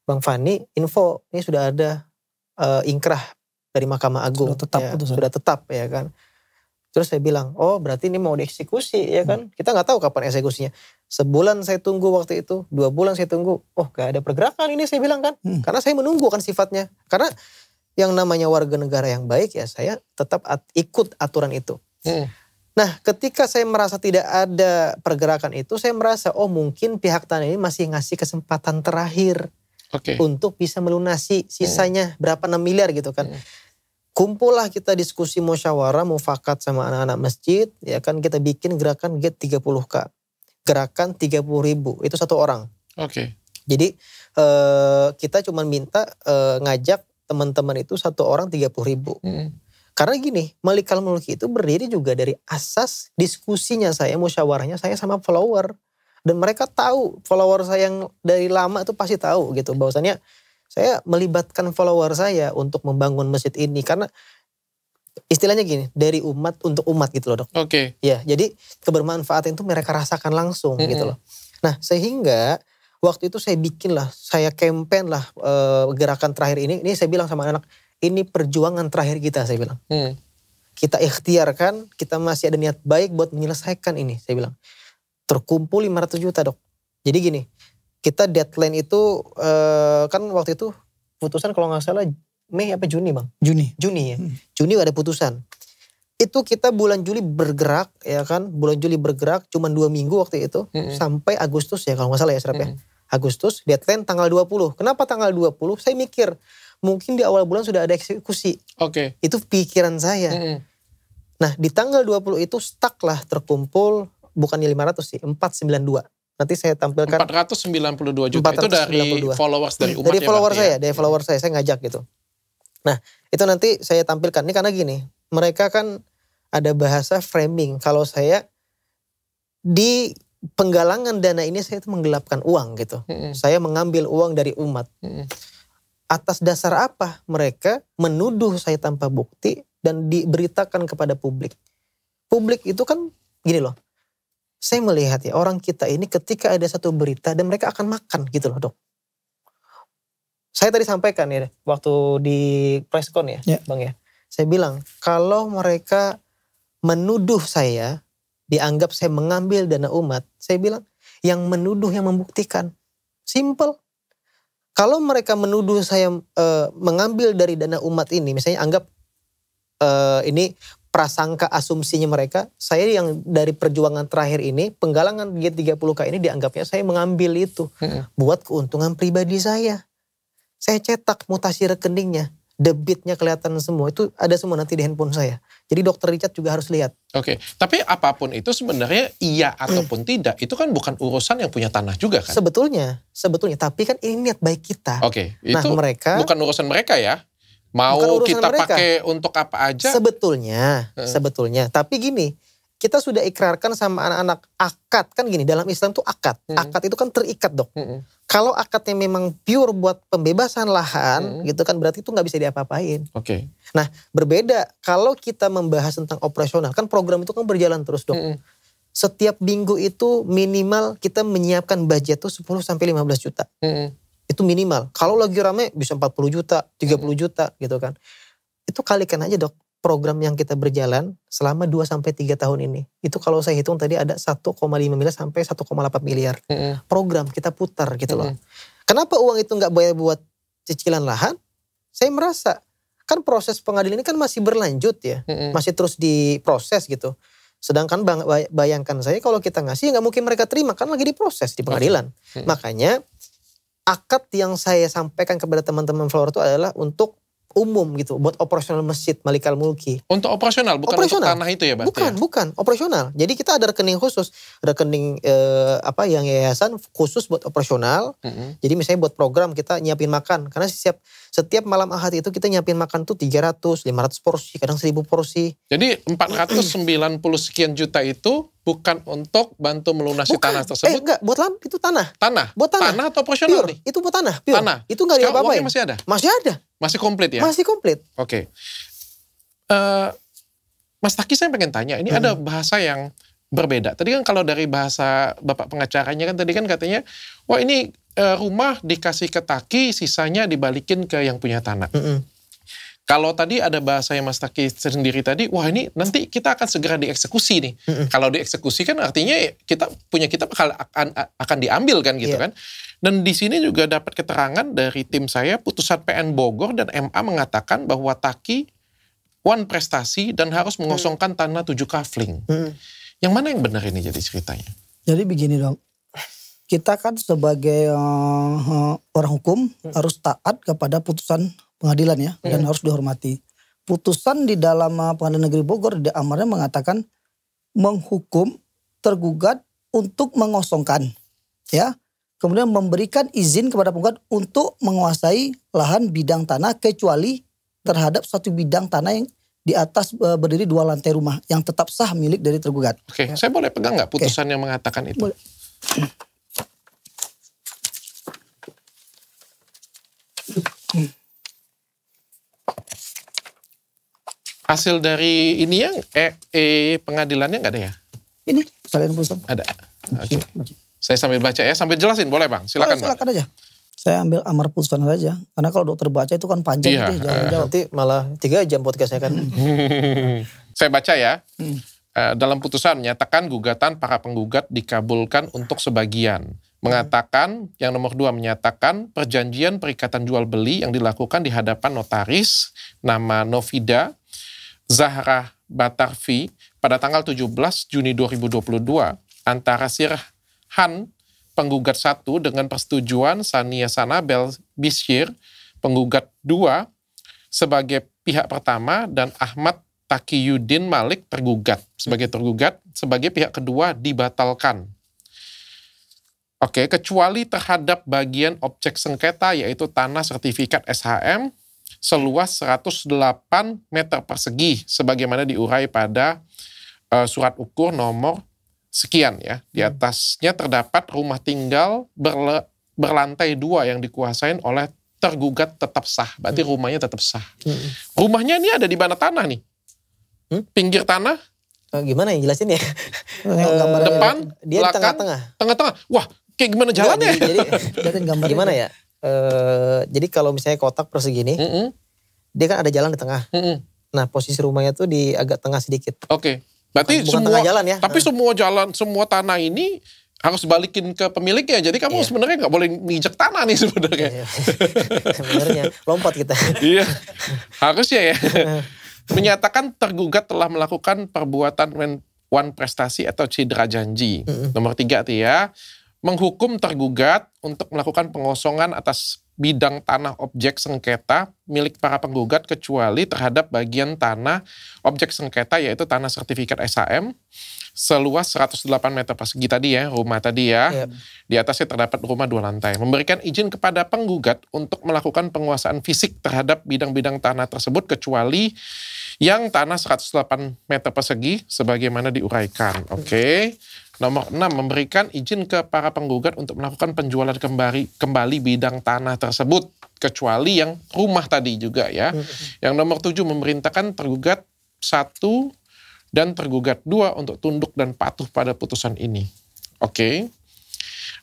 Bang Fani, info ini sudah ada ingkrah dari Mahkamah Agung. Sudah tetap ya kan. Terus saya bilang, oh berarti ini mau dieksekusi ya kan. Kita gak tahu kapan eksekusinya. Sebulan saya tunggu waktu itu, 2 bulan saya tunggu. Oh gak ada pergerakan ini saya bilang kan. Karena saya menunggu kan sifatnya. Karena yang namanya warga negara yang baik ya saya tetap ikut aturan itu. Nah ketika saya merasa tidak ada pergerakan itu, saya merasa oh mungkin pihak tanah ini masih ngasih kesempatan terakhir untuk bisa melunasi sisanya berapa 6 miliar gitu kan. Kumpullah kita diskusi musyawarah mufakat sama anak-anak masjid ya kan, kita bikin gerakan get 30K. Gerakan 30.000 itu 1 orang. Jadi kita cuma minta ngajak teman-teman itu 1 orang 30.000. Karena gini, Malikal Mulki itu berdiri juga dari asas diskusinya saya, musyawarahnya saya sama follower. Dan mereka tahu, follower saya yang dari lama itu pasti tahu gitu. Bahwasannya saya melibatkan follower saya untuk membangun masjid ini. Karena istilahnya gini, dari umat untuk umat gitu loh, Dok. Oke. Ya, jadi kebermanfaatan itu mereka rasakan langsung gitu loh. Nah, sehingga waktu itu saya bikin lah, saya campaign lah gerakan terakhir ini saya bilang sama anak, ini perjuangan terakhir kita, saya bilang. Kita ikhtiarkan, kita masih ada niat baik buat menyelesaikan ini, saya bilang. Terkumpul 500 juta, Dok. Jadi gini, kita deadline itu kan waktu itu putusan kalau nggak salah Mei apa Juni, Bang? Juni ya. Juni ada putusan. Itu kita bulan Juli bergerak ya kan. Bulan Juli bergerak cuma 2 minggu waktu itu. Sampai Agustus ya kalau nggak salah ya Serap ya. Agustus deadline tanggal 20. Kenapa tanggal 20? Saya mikir mungkin di awal bulan sudah ada eksekusi. Oke. Itu pikiran saya. Nah di tanggal 20 itu stuck lah terkumpul. Bukannya 500 sih, 492. Nanti saya tampilkan. 492 juta 492. Itu dari followers dari umat dari ya? Dari follower saya ngajak gitu. Nah itu nanti saya tampilkan. Ini karena gini, mereka kan ada bahasa framing. Kalau saya di penggalangan dana ini saya itu menggelapkan uang gitu. Saya mengambil uang dari umat. Atas dasar apa mereka menuduh saya tanpa bukti dan diberitakan kepada publik. Publik itu kan gini loh. Saya melihat ya orang kita ini ketika ada satu berita dan mereka akan makan gitu loh, Dok. Saya tadi sampaikan ya waktu di presscon ya, Bang ya. Saya bilang kalau mereka menuduh saya, dianggap saya mengambil dana umat, saya bilang yang menuduh yang membuktikan. Simple. Kalau mereka menuduh saya mengambil dari dana umat ini, misalnya anggap ini prasangka asumsinya mereka, saya yang dari perjuangan terakhir ini, penggalangan G30K ini dianggapnya saya mengambil itu buat keuntungan pribadi saya. Saya cetak mutasi rekeningnya, debitnya kelihatan semua, itu ada semua nanti di handphone saya. Jadi Dokter Richard juga harus lihat. Oke, tapi apapun itu sebenarnya iya ataupun tidak, itu kan bukan urusan yang punya tanah juga kan? Sebetulnya, tapi kan ini niat baik kita. Oke, itu mereka bukan urusan mereka ya? Mau kita pakai untuk apa aja? Sebetulnya. Tapi gini, kita sudah ikrarkan sama anak-anak akad kan gini, dalam Islam tuh akad. Akad itu kan terikat, Dok. Kalau akadnya memang pure buat pembebasan lahan gitu kan berarti itu nggak bisa diapa-apain. Oke. Nah berbeda kalau kita membahas tentang operasional kan program itu kan berjalan terus, Dok. Setiap minggu itu minimal kita menyiapkan budget tuh 10 sampai 15 juta. Itu minimal. Kalau lagi rame bisa 40 juta, 30 juta gitu kan. Itu kalikan aja, Dok. Program yang kita berjalan selama 2 sampai 3 tahun ini. Itu kalau saya hitung tadi ada 1,5 miliar sampai 1,8 miliar. Program kita putar gitu loh. Kenapa uang itu nggak boleh buat cicilan lahan? Saya merasa kan proses pengadilan ini kan masih berlanjut ya. Masih terus diproses gitu. Sedangkan bayangkan saya kalau kita ngasih nggak mungkin mereka terima kan lagi diproses di pengadilan. Makanya akad yang saya sampaikan kepada teman-teman follower itu adalah untuk umum gitu, buat operasional masjid Malikal Mulki. Untuk operasional, bukan untuk tanah itu ya berarti? Bukan, operasional. Jadi kita ada rekening khusus, rekening yang yayasan khusus buat operasional. Jadi misalnya buat program kita nyiapin makan, karena setiap malam Ahad itu kita nyiapin makan tuh 300, 500 porsi, kadang 1000 porsi. Jadi 490 sekian juta itu bukan untuk bantu melunasi tanah tersebut? Enggak, buat itu tanah. Tanah? Buat tanah. Tanah atau operasional pure, nih? Itu buat tanah, pure. Tanah? Itu gak diapa-apain. Uangnya masih ada? Masih ada. Masih komplit ya? Masih komplit. Oke. Mas Taki saya pengen tanya, ini ada bahasa yang berbeda. Tadi kan kalau dari bahasa Bapak pengacaranya kan tadi kan katanya, wah ini rumah dikasih ke Taki, sisanya dibalikin ke yang punya tanah. Kalau tadi ada bahasa yang Mas Taki sendiri tadi, wah ini nanti kita akan segera dieksekusi nih. Kalau dieksekusi kan artinya kita akan diambil kan gitu kan. Dan di sini juga dapat keterangan dari tim saya, putusan PN Bogor dan MA mengatakan bahwa Taki one prestasi dan harus mengosongkan tanah 7 kafling. Yang mana yang benar ini jadi ceritanya? Jadi begini dong, kita kan sebagai orang hukum harus taat kepada putusan pengadilan ya, dan harus dihormati. Putusan di dalam Pengadilan Negeri Bogor di amarnya mengatakan menghukum tergugat untuk mengosongkan, ya, kemudian memberikan izin kepada penggugat untuk menguasai lahan bidang tanah kecuali terhadap satu bidang tanah yang di atas berdiri 2 lantai rumah yang tetap sah milik dari tergugat. Oke, saya boleh pegang nggak putusan yang mengatakan itu? Boleh. Hasil dari ini yang pengadilannya nggak ada ya? Ini salinan putusan. Ada. Oke. Saya sambil baca ya, sambil jelasin boleh Bang? Silakan Bang. Silakan aja. Saya ambil amar putusan saja. Karena kalau dokter baca itu kan panjang. Iya. Gitu, jawab. Nanti malah 3 jam podcastnya kan. Saya baca ya. Dalam putusan menyatakan gugatan para penggugat dikabulkan untuk sebagian. Mengatakan, yang nomor 2 menyatakan perjanjian perikatan jual beli yang dilakukan di hadapan notaris nama Novida Zahra Batarfi pada tanggal 17 Juni 2022 antara Sirhan penggugat 1 dengan persetujuan Sania Sanabel Bishir penggugat 2 sebagai pihak pertama dan Ahmad Taqiyuddin Malik tergugat sebagai pihak kedua dibatalkan. Oke, kecuali terhadap bagian objek sengketa yaitu tanah sertifikat SHM seluas 108 meter persegi sebagaimana diurai pada surat ukur nomor sekian ya. Di atasnya terdapat rumah tinggal berlantai 2 yang dikuasain oleh tergugat tetap sah. Berarti rumahnya tetap sah. Rumahnya ini ada di mana tanah nih? Pinggir tanah? Gimana yang jelasin ya? Depan? Dia belakang, di tengah-tengah. Tengah-tengah. Wah, kayak gimana jalannya? Jadi gimana itu. ya? Jadi kalau misalnya kotak persegi nih, dia kan ada jalan di tengah. Nah, posisi rumahnya tuh di agak tengah sedikit. Oke. Berarti bukan semua tengah jalan ya. Tapi semua jalan, semua tanah ini harus balikin ke pemiliknya. Jadi kamu sebenarnya nggak boleh nginjek tanah nih sebenarnya. Sebenarnya lompat kita. Iya. Harusnya ya. Menyatakan tergugat telah melakukan perbuatan wan prestasi atau cedera janji. Nomor 3 tuh ya. Menghukum tergugat untuk melakukan pengosongan atas bidang tanah objek sengketa milik para penggugat kecuali terhadap bagian tanah objek sengketa yaitu tanah sertifikat SHM seluas 108 meter persegi tadi ya, rumah tadi ya. Di atasnya terdapat rumah 2 lantai. Memberikan izin kepada penggugat untuk melakukan penguasaan fisik terhadap bidang-bidang tanah tersebut kecuali yang tanah 108 meter persegi sebagaimana diuraikan. Oke. Nomor 6, memberikan izin ke para penggugat untuk melakukan penjualan kembali bidang tanah tersebut. Kecuali yang rumah tadi juga ya. Yang nomor 7, memerintahkan tergugat 1 dan tergugat 2 untuk tunduk dan patuh pada putusan ini. Oke.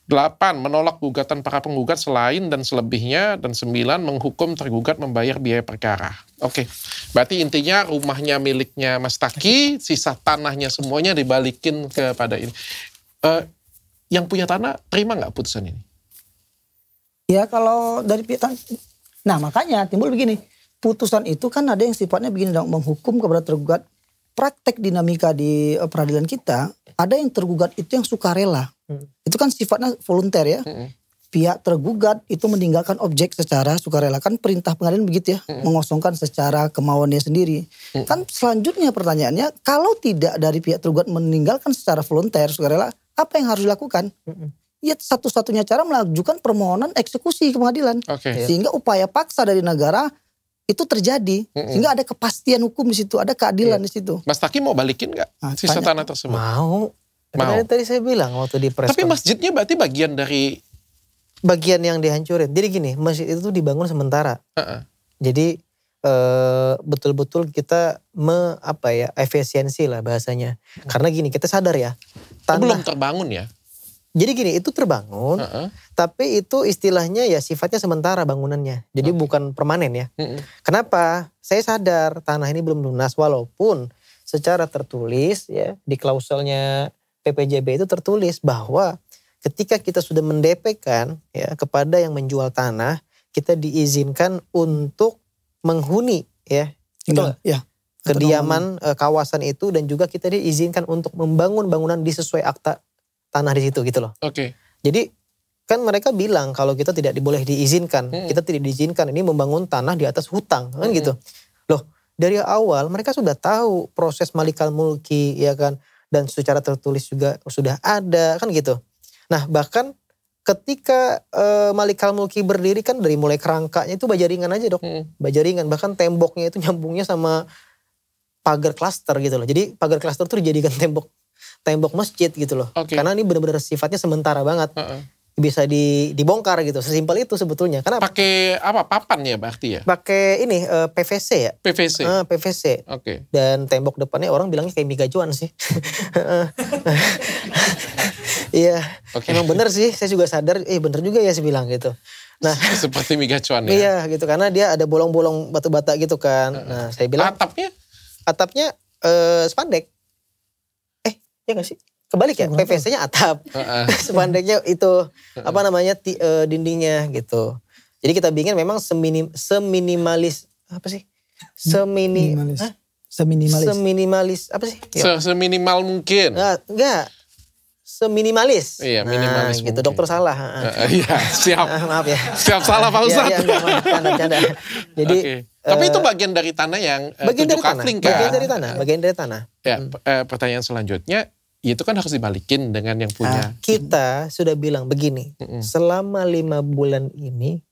8, menolak gugatan para penggugat selain dan selebihnya. Dan 9, menghukum tergugat membayar biaya perkara. Oke. Berarti intinya rumahnya miliknya Mas Taki, sisa tanahnya semuanya dibalikin kepada ini. Yang punya tanah terima nggak putusan ini? Ya kalau dari pihak, nah makanya timbul begini, putusan itu kan ada yang sifatnya begini, menghukum kepada tergugat. Praktek dinamika di peradilan kita, ada yang tergugat itu yang sukarela. Itu kan sifatnya volunter ya. Pihak tergugat itu meninggalkan objek secara sukarela. Kan perintah pengadilan begitu ya. Mengosongkan secara kemauannya sendiri. Kan selanjutnya pertanyaannya, kalau tidak dari pihak tergugat meninggalkan secara volunter, sukarela, apa yang harus dilakukan? Ya satu-satunya cara mengajukan permohonan eksekusi ke pengadilan. Sehingga upaya paksa dari negara itu terjadi. Sehingga ada kepastian hukum di situ. Ada keadilan di situ. Mas Taki mau balikin nggak sisa tanah tersebut? Mau. Tadi saya bilang waktu di press. Tapi masjidnya berarti bagian dari... Bagian yang dihancurin. Jadi gini, masjid itu dibangun sementara. Jadi betul-betul kita efisiensi lah bahasanya. Karena gini, kita sadar ya. Belum terbangun ya? Jadi gini, itu terbangun. Tapi itu istilahnya ya sifatnya sementara bangunannya. Jadi bukan permanen ya. Kenapa? Saya sadar tanah ini belum lunas. Walaupun secara tertulis ya di klauselnya PPJB itu tertulis bahwa ketika kita sudah mendepekkan ya kepada yang menjual tanah, kita diizinkan untuk menghuni ya kediaman kawasan itu, dan juga kita diizinkan untuk membangun bangunan di sesuai akta tanah di situ gitu loh. Jadi kan mereka bilang kalau kita tidak boleh diizinkan, kita tidak diizinkan ini membangun tanah di atas hutang kan gitu. Loh, dari awal mereka sudah tahu proses malikal mulki ya kan, dan secara tertulis juga sudah ada kan gitu. Nah bahkan ketika malikal mulki berdiri kan dari mulai kerangkanya itu bajaringan aja dok. Bajaringan, bahkan temboknya itu nyambungnya sama pagar klaster gitu loh. Jadi pagar klaster itu dijadikan tembok masjid gitu loh. Karena ini benar-benar sifatnya sementara banget. bisa dibongkar gitu. Sesimpel itu sebetulnya. Kenapa? Pakai apa? Papan ya berarti ya? Pakai ini PVC ya. PVC. PVC. Oke. Dan tembok depannya orang bilangnya kayak migajuan sih. Iya. Emang bener sih. Saya juga sadar. Bener juga ya saya bilang gitu. Nah, seperti migacuan ya. Iya gitu, karena dia ada bolong-bolong batu bata gitu kan. Nah, saya bilang atapnya spandek. Ya nggak sih? Kebalik ya, PVC-nya atap. Spandeknya itu apa namanya dindingnya gitu. Jadi kita bikin memang seminimalis apa sih? Seminimalis apa sih? Seminimal mungkin. Enggak. Seminimalis. Iya, minimalis gitu. mungkin. Dokter salah. Iya, siap. Maaf ya. Siap salah Pak Ustadz. Iya, canda. Jadi tapi itu bagian dari tanah yang bagian dari kafling kan? Bagian dari tanah. Ya, pertanyaan selanjutnya, itu kan harus dibalikin dengan yang punya. Kita sudah bilang begini, selama 5 bulan ini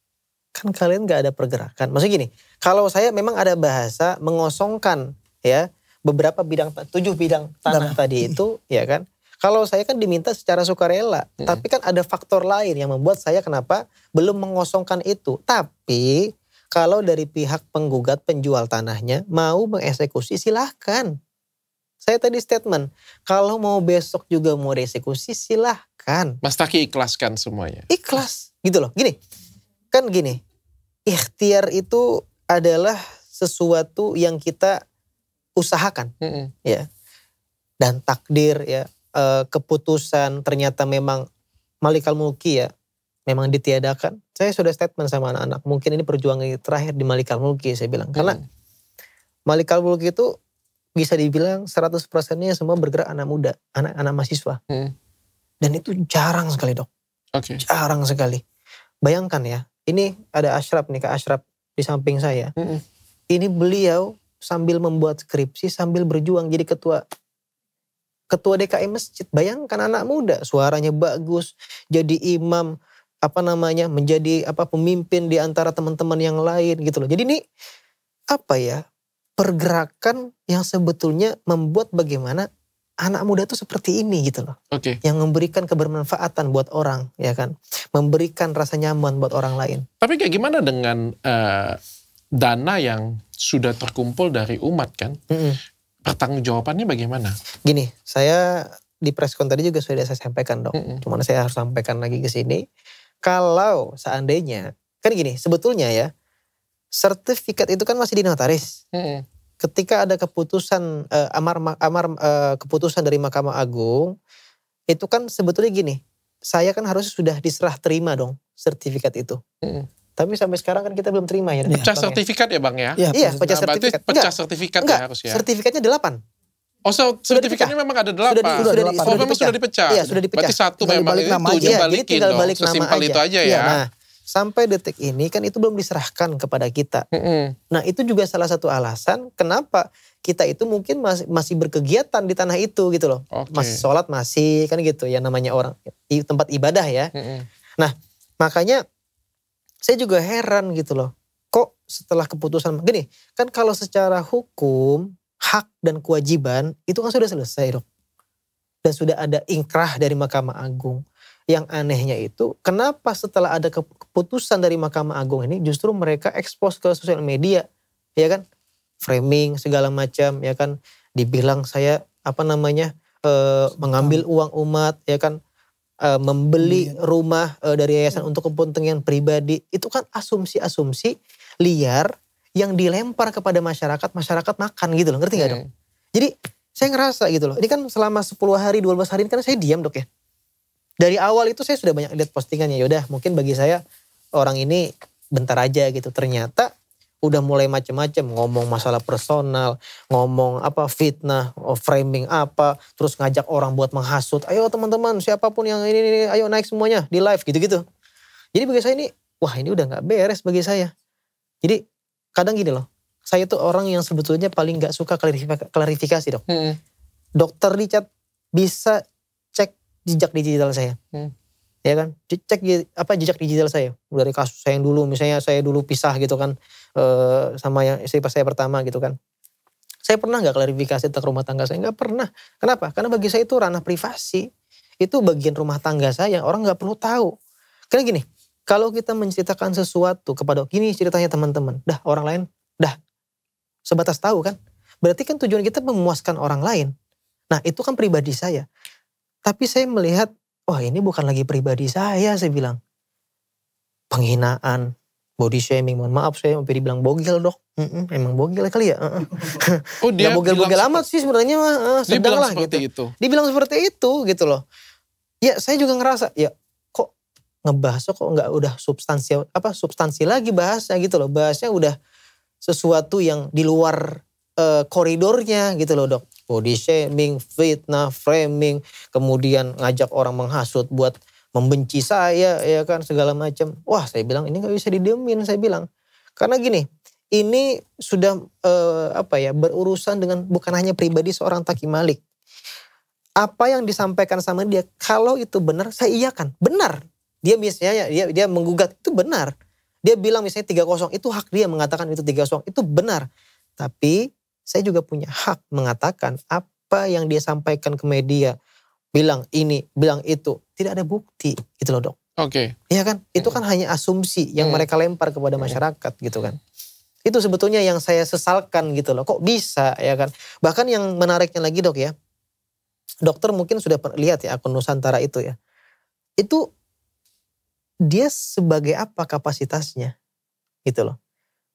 kan kalian gak ada pergerakan. Maksudnya gini, kalau saya memang ada bahasa mengosongkan ya beberapa bidang, 7 bidang tanah tadi itu ya kan. Kalau saya kan diminta secara sukarela, tapi kan ada faktor lain yang membuat saya kenapa belum mengosongkan itu. Tapi kalau dari pihak penggugat penjual tanahnya mau mengeksekusi silahkan. Saya tadi statement, kalau mau besok juga mau dieksekusi silahkan. Mas Taki ikhlaskan semuanya. Ikhlas gitu loh. Gini, ikhtiar itu adalah sesuatu yang kita usahakan. Ya. Dan takdir ya, keputusan ternyata memang Malikal Mulki ya, memang ditiadakan. Saya sudah statement sama anak-anak, mungkin ini perjuangan terakhir di Malikal Mulki saya bilang. Karena Malikal Mulki itu bisa dibilang 100%-nya semua bergerak anak muda, anak-anak mahasiswa. Dan itu jarang sekali dok. Jarang sekali. Bayangkan ya, ini ada Ashraf nih, Kak Ashraf di samping saya. Ini beliau sambil membuat skripsi, sambil berjuang jadi ketua DKM masjid. Bayangkan anak muda, suaranya bagus, jadi imam, menjadi pemimpin di antara teman-teman yang lain gitu loh. Jadi ini pergerakan yang sebetulnya membuat bagaimana anak muda tuh seperti ini gitu loh. Yang memberikan kebermanfaatan buat orang ya kan. Memberikan rasa nyaman buat orang lain. Tapi kayak gimana dengan dana yang sudah terkumpul dari umat kan? Pertanggungjawabannya bagaimana? Gini, saya di preskon tadi juga sudah saya sampaikan dok. Cuman saya harus sampaikan lagi ke sini. Kalau seandainya, kan gini sebetulnya ya. Sertifikat itu kan masih di notaris. Ketika ada keputusan keputusan dari Mahkamah Agung, itu kan sebetulnya gini, saya kan harus sudah diserah terima dong sertifikat itu. Tapi sampai sekarang kan kita belum terima ya. Pecah sertifikat ya Bang ya? Iya, pecah sertifikat. Pecah sertifikat ya harus ya? Sertifikatnya 8. Oh, sertifikatnya memang ada 8. Memang sudah dipecah. Iya, sudah dipecah. Berarti satu memang itu balikin dong. Sesimpel itu aja ya. Nah, sampai detik ini kan itu belum diserahkan kepada kita. Nah itu juga salah satu alasan kenapa kita itu mungkin masih berkegiatan di tanah itu gitu loh. Masih sholat masih kan gitu ya namanya orang. Tempat ibadah ya. Nah makanya saya juga heran gitu loh. Kok setelah keputusan gini kan kalau secara hukum hak dan kewajiban itu kan sudah selesai dok. Dan sudah ada ingkrah dari Mahkamah Agung. Yang anehnya itu kenapa setelah ada keputusan dari Mahkamah Agung ini justru mereka ekspos ke sosial media ya kan, framing segala macam ya kan, dibilang saya mengambil uang umat ya kan, membeli rumah dari yayasan untuk kepentingan pribadi. Itu kan asumsi-asumsi liar yang dilempar kepada masyarakat makan gitu loh, ngerti gak dok? Jadi saya ngerasa gitu loh, ini kan selama 10 hari 12 hari ini kan saya diam dok ya. Dari awal itu saya sudah banyak lihat postingannya. Yaudah mungkin bagi saya orang ini bentar aja gitu. Ternyata udah mulai macam-macam. Ngomong masalah personal. Ngomong fitnah. Framing apa. Terus ngajak orang buat menghasut. Ayo teman-teman siapapun yang ini. Ayo naik semuanya di live gitu-gitu. Jadi bagi saya ini. Wah ini udah gak beres bagi saya. Jadi kadang gini loh. Saya tuh orang yang sebetulnya paling gak suka klarifikasi dok. Dokter Richard bisa jejak digital saya, ya kan? Cek jejak digital saya dari kasus saya yang dulu, misalnya saya dulu pisah gitu kan, sama yang istri pas saya pertama gitu kan. Saya pernah nggak klarifikasi tentang rumah tangga saya? Nggak pernah. Kenapa? Karena bagi saya itu ranah privasi, itu bagian rumah tangga saya, orang nggak perlu tahu. Karena gini, kalau kita menceritakan sesuatu kepada, gini ceritanya teman-teman, dah orang lain, dah sebatas tahu kan. Berarti kan tujuan kita memuaskan orang lain. Nah itu kan pribadi saya. Tapi saya melihat, wah ini bukan lagi pribadi saya bilang. Penghinaan, body shaming, mohon maaf saya sampai dibilang bogel dok. Emang bogel kali ya. Oh dia gak bogel-bogel amat sih sebenarnya mah. Dia Sedang bilang lah seperti gitu. itu. Dibilang seperti itu gitu loh. Ya saya juga ngerasa, ya kok ngebahas kok nggak udah substansi lagi bahasnya gitu loh. Bahasnya udah sesuatu yang di luar koridornya gitu loh dok. Body shaming, fitnah, framing, kemudian ngajak orang menghasut buat membenci saya ya kan segala macam. Wah saya bilang ini nggak bisa didiemin saya bilang. Karena gini, ini sudah berurusan dengan bukan hanya pribadi seorang Taki Malik. Apa yang disampaikan sama dia, kalau itu benar saya iyakan, benar. Dia misalnya dia menggugat itu benar. Dia bilang misalnya 3-0 itu hak dia mengatakan itu 3-0 itu benar. Tapi saya juga punya hak mengatakan apa yang dia sampaikan ke media. Bilang ini, bilang itu. Tidak ada bukti gitu loh dok. Oke. Iya kan? Itu kan hanya asumsi yang mereka lempar kepada masyarakat gitu kan. Itu sebetulnya yang saya sesalkan gitu loh. Kok bisa ya kan? Bahkan yang menariknya lagi dok ya. Dokter mungkin sudah lihat ya akun Nusantara itu ya. Itu dia sebagai apa kapasitasnya gitu loh.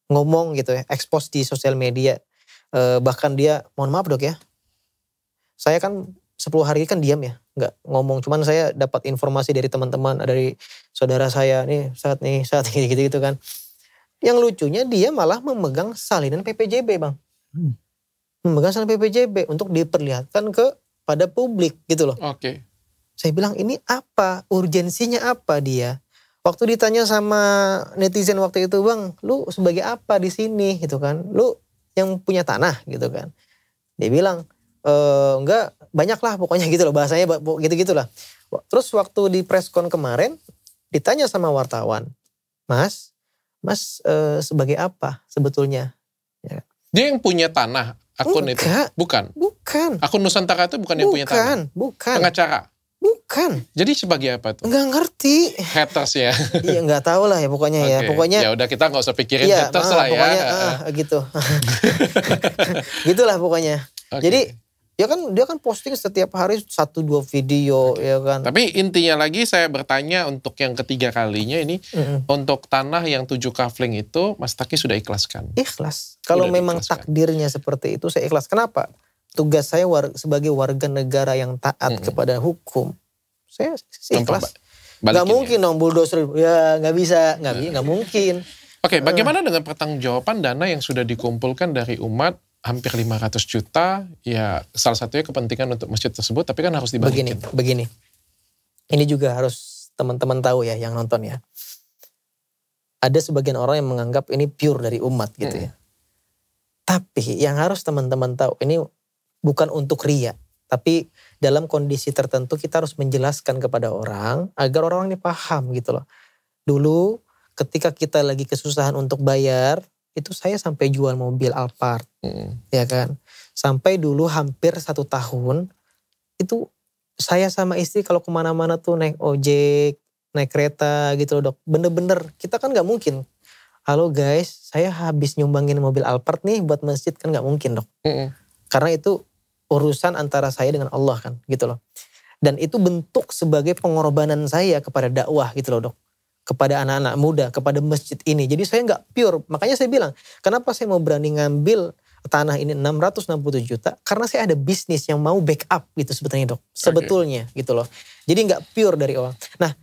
Ngomong gitu ya, expose di sosial media. Bahkan dia, mohon maaf dok ya. Saya kan 10 hari kan diam ya, nggak ngomong. Cuman saya dapat informasi dari teman-teman, dari saudara saya saat gitu kan. Yang lucunya dia malah memegang salinan PPJB bang. Memegang salinan PPJB untuk diperlihatkan pada publik gitu loh. Oke. Saya bilang ini apa, urgensinya apa dia. Waktu ditanya sama netizen waktu itu bang, lu sebagai apa di sini gitu kan. Lu yang punya tanah gitu kan. Dia bilang, enggak banyak lah pokoknya gitu loh bahasanya gitu-gitu lah. Terus waktu di preskon kemarin ditanya sama wartawan, Mas sebagai apa sebetulnya? Ya. Dia yang punya tanah akun itu? Bukan. Akun Nusantara itu bukan yang punya tanah? Bukan. Pengacara? Bukan. Jadi sebagai apa tuh? Enggak ngerti. Haters ya? Iya enggak tahu lah ya pokoknya ya. Pokoknya ya udah kita gak usah pikirin haters lah ya. Pokoknya gitu. Gitulah pokoknya. Okay. Jadi dia kan posting setiap hari 1-2 video ya kan. Tapi intinya lagi saya bertanya untuk yang ketiga kalinya ini. Untuk tanah yang 7 kafling itu Mas Taki sudah ikhlaskan? Ikhlas. Kalau memang takdirnya seperti itu saya ikhlas. Kenapa? Tugas saya sebagai warga negara yang taat kepada hukum. Saya ikhlas. Gak mungkin dong bulldozer. Ya gak bisa. Gak mungkin. Oke, bagaimana dengan pertanggungjawaban dana yang sudah dikumpulkan dari umat? Hampir 500 juta, ya salah satunya kepentingan untuk masjid tersebut, tapi kan harus dibalikin. Begini. Ini juga harus teman-teman tahu ya yang nonton ya. Ada sebagian orang yang menganggap ini pure dari umat gitu ya. Tapi yang harus teman-teman tahu, ini bukan untuk ria. Tapi dalam kondisi tertentu kita harus menjelaskan kepada orang, agar orang ini paham gitu loh. Dulu ketika kita lagi kesusahan untuk bayar, itu saya sampai jual mobil Alphard, ya kan. Sampai dulu hampir 1 tahun, itu saya sama istri kalau kemana-mana tuh naik ojek, naik kereta gitu loh dok. Bener-bener, kita kan gak mungkin. Halo guys, saya habis nyumbangin mobil Alphard nih buat masjid, kan gak mungkin dok. Karena itu urusan antara saya dengan Allah kan, gitu loh. Dan itu bentuk sebagai pengorbanan saya kepada dakwah gitu loh dok. Kepada anak-anak muda, kepada masjid ini. Jadi saya nggak pure. Makanya saya bilang, kenapa saya mau berani ngambil tanah ini 667 juta? Karena saya ada bisnis yang mau backup gitu sebetulnya dok. Sebetulnya gitu loh. Jadi nggak pure dari awal. Nah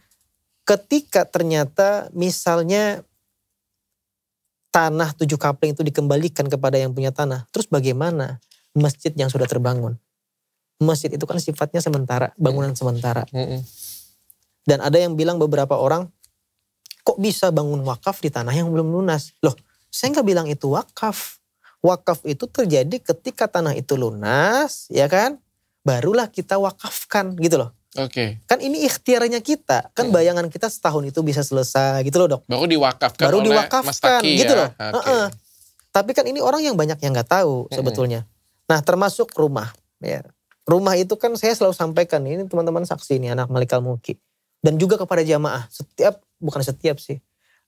ketika ternyata misalnya tanah 7 kapling itu dikembalikan kepada yang punya tanah. Terus bagaimana masjid yang sudah terbangun? Masjid itu kan sifatnya sementara, bangunan sementara. Dan ada yang bilang beberapa orang, kok bisa bangun wakaf di tanah yang belum lunas? Loh, saya nggak bilang itu wakaf. Wakaf itu terjadi ketika tanah itu lunas, ya kan? Barulah kita wakafkan gitu loh. Oke. Kan ini ikhtiarnya kita. Kan bayangan kita setahun itu bisa selesai gitu loh dok. Baru diwakafkan oleh Mas Taki gitu ya? loh. Tapi kan ini orang yang banyak yang nggak tahu sebetulnya. Nah termasuk rumah. Ya. Rumah itu kan saya selalu sampaikan, ini teman-teman saksi nih anak Malik Al-Muki. Dan juga kepada jamaah. Bukan setiap sih.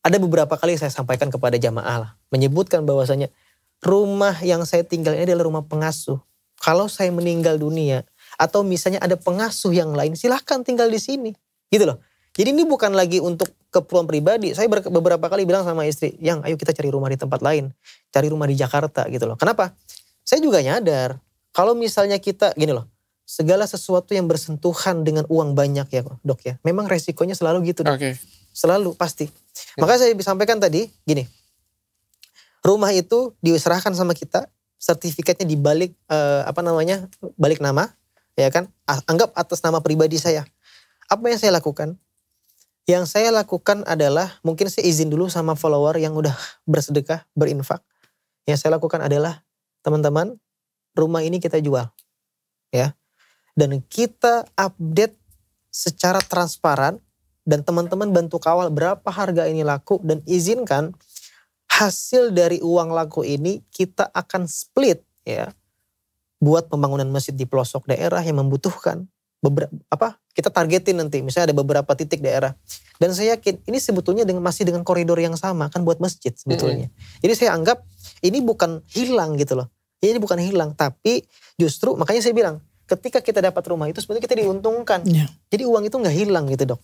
Ada beberapa kali saya sampaikan kepada jamaah lah. Menyebutkan bahwasanya rumah yang saya tinggal ini adalah rumah pengasuh. Kalau saya meninggal dunia atau misalnya ada pengasuh yang lain, silahkan tinggal di sini. Gitu loh. Jadi ini bukan lagi untuk keperluan pribadi. Saya beberapa kali bilang sama istri, yang ayo kita cari rumah di tempat lain. Cari rumah di Jakarta gitu loh. Kenapa? Saya juga nyadar. Kalau misalnya kita, gini loh. Segala sesuatu yang bersentuhan dengan uang banyak ya dok ya. Memang resikonya selalu gitu dok. Selalu pasti. Maka saya sampaikan tadi gini. Rumah itu diserahkan sama kita. Sertifikatnya dibalik balik nama. Ya kan. Anggap atas nama pribadi saya. Apa yang saya lakukan? Yang saya lakukan adalah mungkin saya izin dulu sama follower yang udah bersedekah, berinfak. Yang saya lakukan adalah teman-teman rumah ini kita jual. Ya. Dan kita update secara transparan dan teman-teman bantu kawal berapa harga ini laku dan izinkan hasil dari uang laku ini kita akan split ya buat pembangunan masjid di pelosok daerah yang membutuhkan kita targetin nanti misalnya ada beberapa titik daerah dan saya yakin ini sebetulnya masih dengan koridor yang sama kan buat masjid sebetulnya. Jadi saya anggap ini bukan hilang gitu loh. Ini bukan hilang tapi justru makanya saya bilang ketika kita dapat rumah itu sebenarnya kita diuntungkan. Yeah. Jadi uang itu gak hilang gitu dok.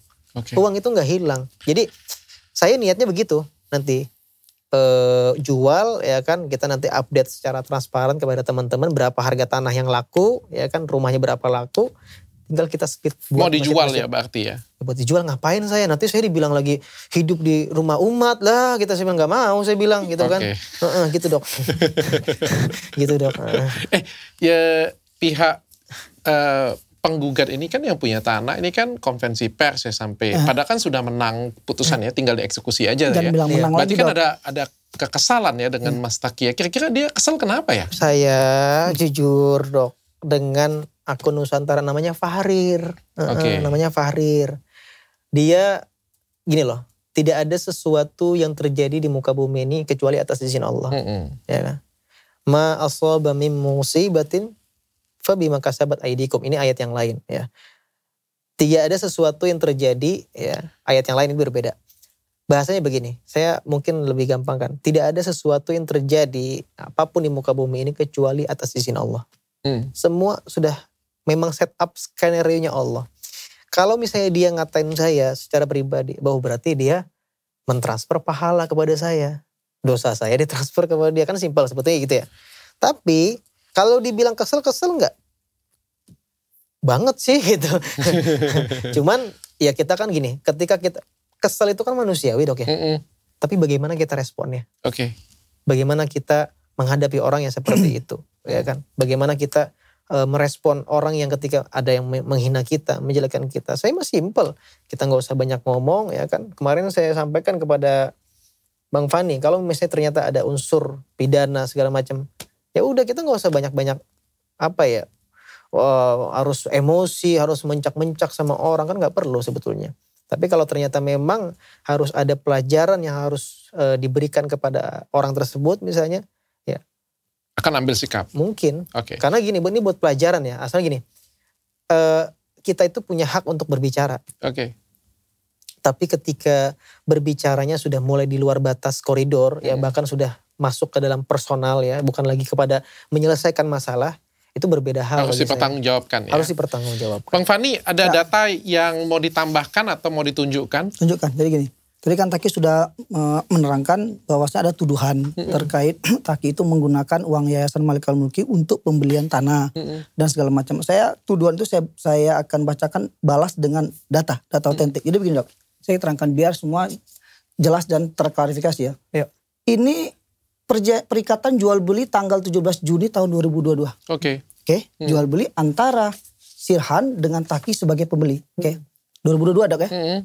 Uang itu gak hilang. Jadi saya niatnya begitu nanti jual ya kan kita nanti update secara transparan kepada teman-teman berapa harga tanah yang laku ya kan rumahnya berapa laku. Tinggal kita split. Mau dijual ya berarti ya? Buat dijual ngapain saya? Nanti saya dibilang lagi hidup di rumah umat lah. Saya bilang gak mau saya bilang gitu kan. Gitu dok. Gitu dok. Ya pihak penggugat ini kan yang punya tanah ini kan konvensi pers ya sampai padahal kan sudah menang putusannya tinggal dieksekusi aja ya. Berarti kan ada kekesalan ya dengan Mas Takia. Kira-kira dia kesel kenapa ya? Saya jujur dok dengan akun Nusantara namanya Fahrir. Namanya Fahrir. Dia gini loh, tidak ada sesuatu yang terjadi di muka bumi ini kecuali atas izin Allah. Ya kan? Ma asaba min musibatin fabima kasabat aidikum. Ini ayat yang lain ya. Tidak ada sesuatu yang terjadi ya. Ayat yang lain ini berbeda. Bahasanya begini, saya mungkin lebih gampang kan. Tidak ada sesuatu yang terjadi apapun di muka bumi ini kecuali atas izin Allah. Semua sudah memang set up skenario-nya Allah. Kalau misalnya dia ngatain saya secara pribadi, bahwa berarti dia mentransfer pahala kepada saya. Dosa saya ditransfer kepada dia, kan simpel sebetulnya gitu ya. Tapi kalau dibilang kesel enggak? Banget sih gitu. Cuman ya kita kan gini, ketika kita kesel itu kan manusiawi dok ya. Tapi bagaimana kita responnya? Bagaimana kita menghadapi orang yang seperti itu, ya kan? Bagaimana kita merespon orang yang ketika ada yang menghina kita, menjelekkan kita. Saya mah simpel, kita nggak usah banyak ngomong, ya kan? Kemarin saya sampaikan kepada Bang Fani, kalau misalnya ternyata ada unsur pidana segala macam, ya udah kita nggak usah banyak-banyak harus emosi, harus mencak-mencak sama orang, kan nggak perlu sebetulnya. Tapi kalau ternyata memang harus ada pelajaran yang harus diberikan kepada orang tersebut misalnya, ya akan ambil sikap. Mungkin, karena gini, ini buat pelajaran ya. Asal gini, kita itu punya hak untuk berbicara. Tapi ketika berbicaranya sudah mulai di luar batas koridor, ya bahkan sudah masuk ke dalam personal ya, bukan lagi kepada menyelesaikan masalah, itu berbeda hal. Harus dipertanggungjawabkan ya. Harus dipertanggungjawabkan. Bang Fani, ada data yang mau ditambahkan atau mau ditunjukkan? Tunjukkan, jadi gini. Tadi kan Taki sudah menerangkan bahwasanya ada tuduhan terkait Taki itu menggunakan uang Yayasan Malikal Mulki untuk pembelian tanah dan segala macam. Tuduhan itu saya akan bacakan balas dengan data otentik. Jadi begini dok, saya terangkan biar semua jelas dan terklarifikasi ya. Ini perikatan jual beli tanggal 17 Juni tahun 2022. Jual beli antara Sirhan dengan Taki sebagai pembeli. 2022 dok ya.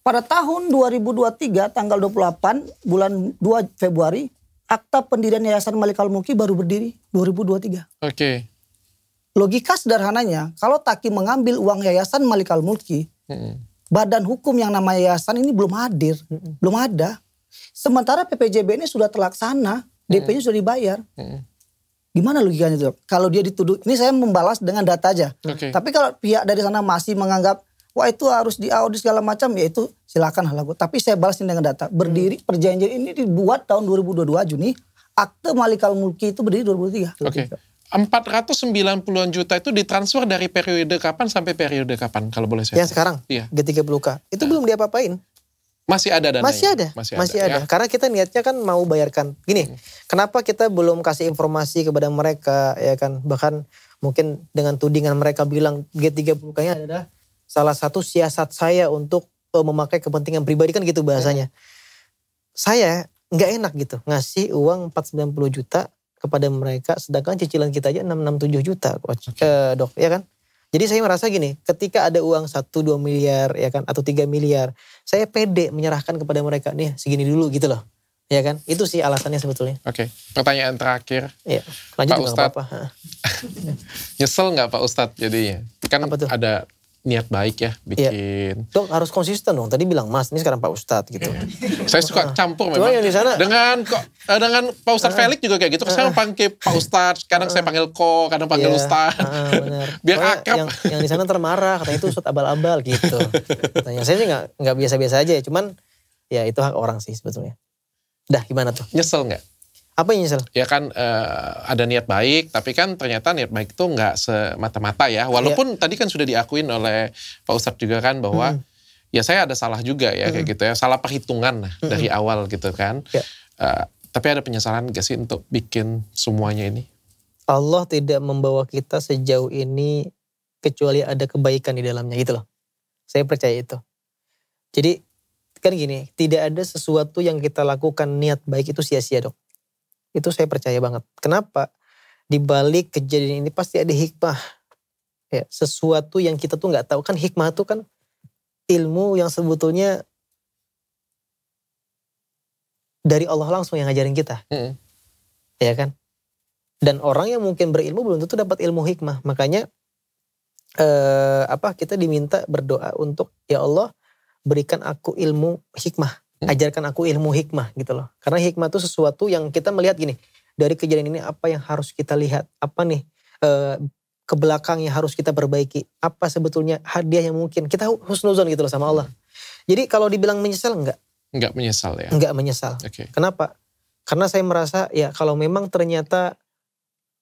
Pada tahun 2023 tanggal 28 bulan 2 Februari akta pendirian Yayasan Malikal Mulki baru berdiri 2023. Logika sederhananya kalau Taki mengambil uang Yayasan Malikal Mulki, badan hukum yang namanya yayasan ini belum hadir, belum ada. Sementara PPJB ini sudah terlaksana, DP-nya sudah dibayar. Gimana logikanya itu? Kalau dia dituduh, ini saya membalas dengan data aja. Tapi kalau pihak dari sana masih menganggap wah itu harus diaudit segala macam, ya itu silakan hal aku. Tapi saya balasin dengan data. Berdiri perjanjian ini dibuat tahun 2022 Juni, akte Malikal Mulki itu berdiri 2023. Oke. 490-an juta itu ditransfer dari periode kapan sampai periode kapan kalau boleh saya? Yang sekarang, Iya. G30K. Itu belum diapa-apain. Masih ada dananya? Masih ada. Ya? Karena kita niatnya kan mau bayarkan. Gini, kenapa kita belum kasih informasi kepada mereka, ya kan? Bahkan mungkin dengan tudingan mereka bilang G30K-nya adalah salah satu siasat saya untuk memakai kepentingan pribadi, kan gitu bahasanya. Saya nggak enak gitu ngasih uang 490 juta kepada mereka, sedangkan cicilan kita aja 667 juta, Dok, ya kan? Jadi saya merasa gini, ketika ada uang 1-2 miliar ya kan, atau 3 miliar, saya pede menyerahkan kepada mereka, nih segini dulu gitu loh. Ya kan, itu sih alasannya sebetulnya. Oke, pertanyaan terakhir. Iya, lanjut Pak juga Ustadz, apa-apa. nyesel nggak Pak Ustadz jadinya? Kan Apa tuh? ada niat baik ya bikin. Dok harus konsisten dong, tadi bilang Mas, ini sekarang Pak Ustadz gitu. Saya suka campur Cuma memang. yang di sana- Dengan Pak Ustadz Felix juga kayak gitu. Saya panggil Pak Ustadz, kadang saya panggil Ko, kadang panggil Iya, Ustadz. benar. Biar Soalnya akrab. Yang di sana termarah, katanya itu Ustadz abal-abal gitu. Katanya saya sih nggak biasa-biasa aja, cuman ya itu hak orang sih sebetulnya. Dah gimana tuh? Nyesel nggak? Apa yang nyesel? Ya kan ada niat baik, tapi kan ternyata niat baik itu nggak semata-mata ya. Walaupun tadi kan sudah diakuin oleh Pak Ustadz juga kan bahwa ya saya ada salah juga ya kayak gitu ya. Salah perhitungan lah dari awal gitu kan. Ya. Tapi ada penyesalan gak sih untuk bikin semuanya ini? Allah tidak membawa kita sejauh ini kecuali ada kebaikan di dalamnya gitu loh. Saya percaya itu. Jadi kan gini, tidak ada sesuatu yang kita lakukan niat baik itu sia-sia, Dok. Itu saya percaya banget. Kenapa? Di balik kejadian ini pasti ada hikmah. Ya, sesuatu yang kita tuh nggak tahu. Kan hikmah itu kan ilmu yang sebetulnya dari Allah langsung yang ngajarin kita. Ya kan? Dan orang yang mungkin berilmu belum tentu dapat ilmu hikmah. Makanya kita diminta berdoa untuk, ya Allah berikan aku ilmu hikmah. Ajarkan aku ilmu hikmah gitu loh. Karena hikmah itu sesuatu yang kita melihat gini. Dari kejadian ini apa yang harus kita lihat. Apa nih ke belakang yang harus kita perbaiki. Apa sebetulnya hadiah yang mungkin. Kita husnuzon gitu loh sama Allah. Jadi kalau dibilang menyesal enggak. Enggak menyesal ya? Enggak menyesal. Okay. Kenapa? Karena saya merasa ya kalau memang ternyata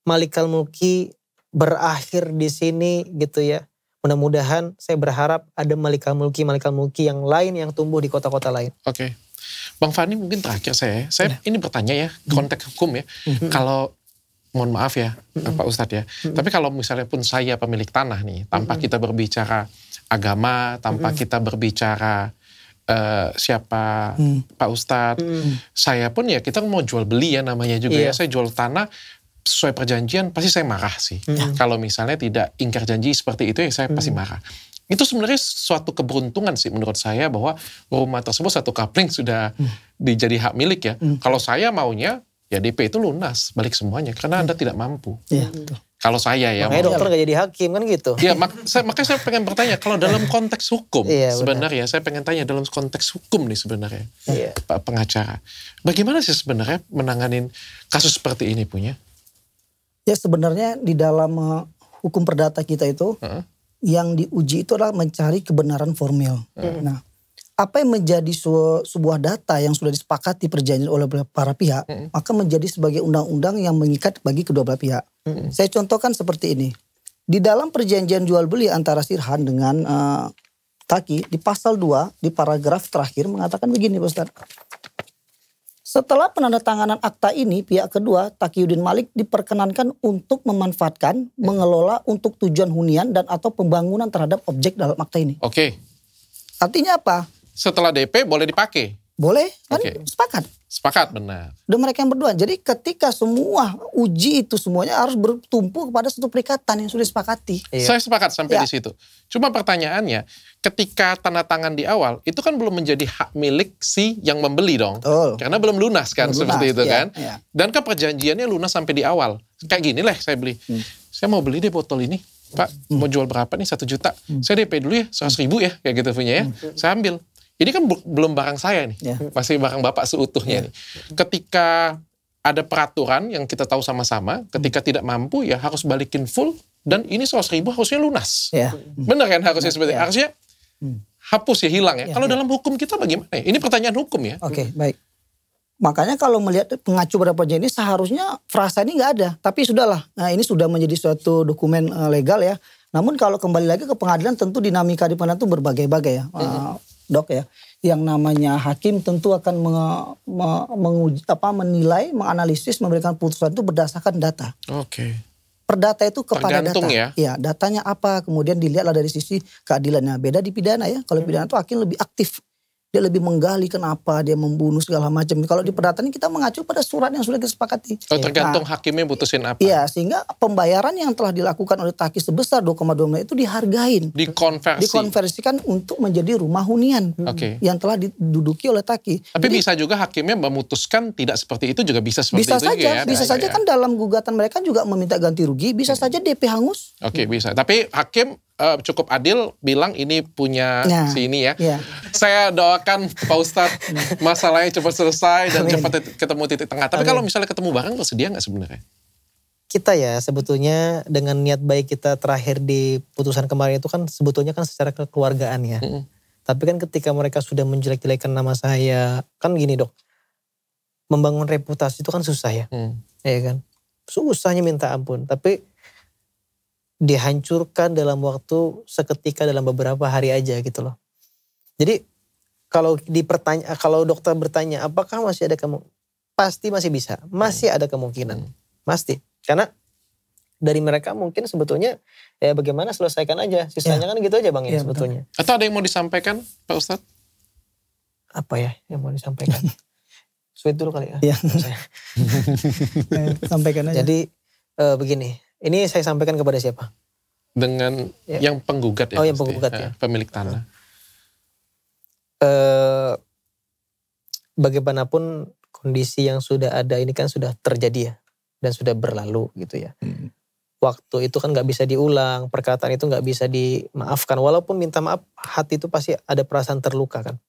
Malikal Mulki berakhir di sini gitu ya. Mudah-mudahan saya berharap ada Malikal Mulki yang lain yang tumbuh di kota-kota lain. Oke. Bang Fani mungkin terakhir saya ini bertanya ya, konteks hukum ya. Kalau, mohon maaf ya Pak Ustadz ya. Tapi kalau misalnya pun saya pemilik tanah nih, tanpa kita berbicara agama, tanpa kita berbicara siapa Pak Ustadz. Saya pun ya kita mau jual beli ya namanya juga ya. Saya jual tanah sesuai perjanjian pasti saya marah sih. Kalau misalnya tidak ingkar janji seperti itu ya saya pasti marah. Itu sebenarnya suatu keberuntungan sih menurut saya bahwa rumah tersebut satu kapling sudah dijadi hak milik ya. Kalau saya maunya ya DP itu lunas balik semuanya karena Anda tidak mampu. Kalau saya ya. Makanya dokter gak jadi hakim kan gitu. Ya makanya saya pengen bertanya kalau dalam konteks hukum sebenarnya saya pengen tanya dalam konteks hukum nih sebenarnya Pak pengacara. Bagaimana sih sebenarnya menanganin kasus seperti ini punya? Ya sebenarnya di dalam hukum perdata kita itu yang diuji itu adalah mencari kebenaran formil. Nah, apa yang menjadi sebuah data yang sudah disepakati perjanjian oleh para pihak, maka menjadi sebagai undang-undang yang mengikat bagi kedua belah pihak. Saya contohkan seperti ini. Di dalam perjanjian jual beli antara Sirhan dengan Taki, di pasal 2, di paragraf terakhir mengatakan begini Pak Ustadz. Setelah penandatanganan akta ini, pihak kedua, Taqiyuddin Malik diperkenankan untuk memanfaatkan, mengelola untuk tujuan hunian dan atau pembangunan terhadap objek dalam akta ini. Oke. Artinya apa? Setelah DP boleh dipakai? Boleh, kan sepakat. Sepakat, benar. Dan mereka yang berdua. Jadi ketika semua uji itu semuanya harus bertumpu kepada satu perikatan yang sudah disepakati. Saya sepakat sampai di situ. Cuma pertanyaannya, ketika tanda tangan di awal, itu kan belum menjadi hak milik si yang membeli dong. Karena belum lunas kan, seperti itu kan. Dan kan perjanjiannya lunas sampai di awal. Kayak gini lah saya beli. Saya mau beli deh botol ini. Pak, mau jual berapa nih? 1 juta. Saya DP dulu ya, 100.000 ya, kayak gitu punya ya. Saya ambil. Ini kan belum barang saya nih, masih barang Bapak seutuhnya nih. Ketika ada peraturan yang kita tahu sama-sama, ketika tidak mampu ya harus balikin full, dan ini 100.000 harusnya lunas. Benar kan harusnya seperti itu. Harusnya hapus ya, hilang ya. Kalau dalam hukum kita bagaimana ya? Ini pertanyaan hukum ya. Oke, baik. Makanya kalau melihat pengacu pada perjanjian ini seharusnya frasa ini nggak ada. Tapi sudahlah, nah ini sudah menjadi suatu dokumen legal ya. Namun kalau kembali lagi ke pengadilan tentu dinamika di pengadilan itu berbagai-bagai ya. Dok ya. Yang namanya hakim tentu akan menilai, menganalisis, memberikan putusan itu berdasarkan data. Oke. Perdata itu kepada tergantung data. Ya. Ya, datanya apa, kemudian dilihatlah dari sisi keadilannya. Beda di pidana ya. Kalau pidana itu hakim lebih aktif. Dia lebih menggali kenapa dia membunuh segala macam. Kalau di perdata ini kita mengacu pada surat yang sudah disepakati. Tergantung hakimnya putusin apa. Iya, sehingga pembayaran yang telah dilakukan oleh Taki sebesar 2,2 miliar itu dihargain. Dikonversikan untuk menjadi rumah hunian. Yang telah diduduki oleh Taki. Tapi jadi, bisa juga hakimnya memutuskan tidak seperti itu, juga bisa seperti bisa itu saja, juga ya. Bisa saja kan dalam gugatan mereka juga meminta ganti rugi. Bisa saja DP hangus. Bisa. Tapi hakim cukup adil bilang ini punya si ini ya. Saya doakan Pak Ustadz masalahnya cepat selesai dan cepat ketemu titik tengah. Tapi kalau misalnya ketemu bareng, bersedia nggak sebenarnya? Kita ya sebetulnya dengan niat baik kita terakhir di putusan kemarin itu kan sebetulnya kan secara kekeluargaan ya. Tapi kan ketika mereka sudah menjelek-jelekan nama saya, kan gini Dok, membangun reputasi itu kan susah ya. Ya kan? Susahnya minta ampun. Tapi dihancurkan dalam waktu seketika, dalam beberapa hari aja gitu loh. Jadi kalau dokter bertanya apakah masih ada pasti masih bisa, masih ada kemungkinan, pasti. Karena dari mereka mungkin sebetulnya ya bagaimana selesaikan aja, sisanya kan gitu aja Bang ya sebetulnya. Betul. Atau ada yang mau disampaikan Pak Ustadz? Apa ya yang mau disampaikan? Sweet dulu kali ya. Iya. Sampaikan aja. Jadi begini. Ini saya sampaikan kepada siapa? Dengan yang penggugat ya. Oh yang penggugat ya. Pemilik tanah. Bagaimanapun kondisi yang sudah ada ini kan sudah terjadi ya. Dan sudah berlalu gitu ya. Waktu itu kan gak bisa diulang. Perkataan itu gak bisa dimaafkan. Walaupun minta maaf, hati itu pasti ada perasaan terluka kan.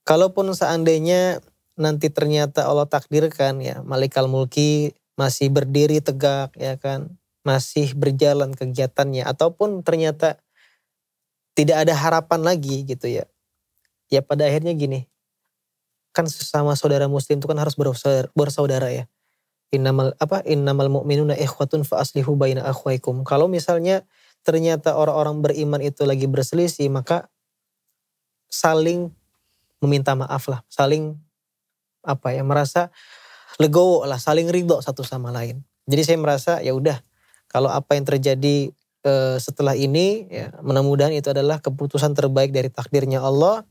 Kalaupun seandainya nanti ternyata Allah takdirkan ya. Malikal Mulki masih berdiri tegak ya kan, masih berjalan kegiatannya, ataupun ternyata tidak ada harapan lagi gitu ya. Ya pada akhirnya gini, kan sesama saudara muslim itu kan harus bersaudara ya. Innamal mu'minuna ikhwatun fa aslihu baina akhwaikum. Kalau misalnya ternyata orang-orang beriman itu lagi berselisih, maka saling meminta maaf lah, saling merasa legowo lah, saling ridho satu sama lain. Jadi saya merasa ya udah, kalau apa yang terjadi setelah ini ya mudah-mudahan itu adalah keputusan terbaik dari takdirnya Allah.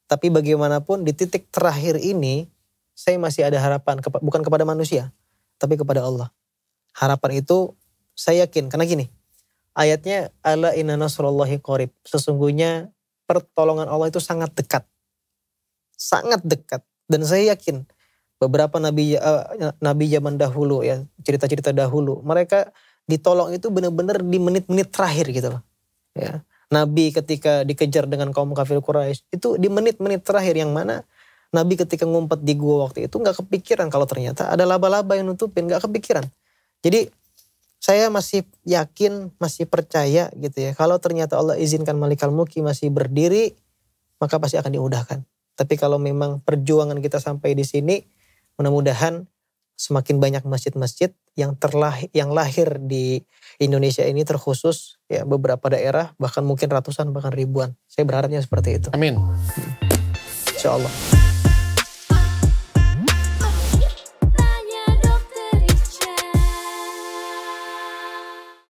Tapi bagaimanapun di titik terakhir ini saya masih ada harapan, bukan kepada manusia tapi kepada Allah. Harapan itu saya yakin karena gini, ayatnya ala inna nasrullahi qarib, sesungguhnya pertolongan Allah itu sangat dekat. Sangat dekat, dan saya yakin beberapa nabi zaman dahulu ya, cerita-cerita dahulu, mereka ditolong itu benar-benar di menit-menit terakhir gitu loh. Ya. Nabi ketika dikejar dengan kaum kafir Quraisy itu di menit-menit terakhir, yang mana Nabi ketika ngumpet di gua waktu itu gak kepikiran kalau ternyata ada laba-laba yang nutupin, gak kepikiran. Jadi saya masih yakin, masih percaya gitu ya, kalau ternyata Allah izinkan Malikal Mulki masih berdiri, maka pasti akan dimudahkan. Tapi kalau memang perjuangan kita sampai di sini, mudah-mudahan semakin banyak masjid-masjid yang lahir di Indonesia ini, terkhusus ya beberapa daerah, bahkan mungkin ratusan bahkan ribuan. Saya berharapnya seperti itu. Amin. Insya Allah.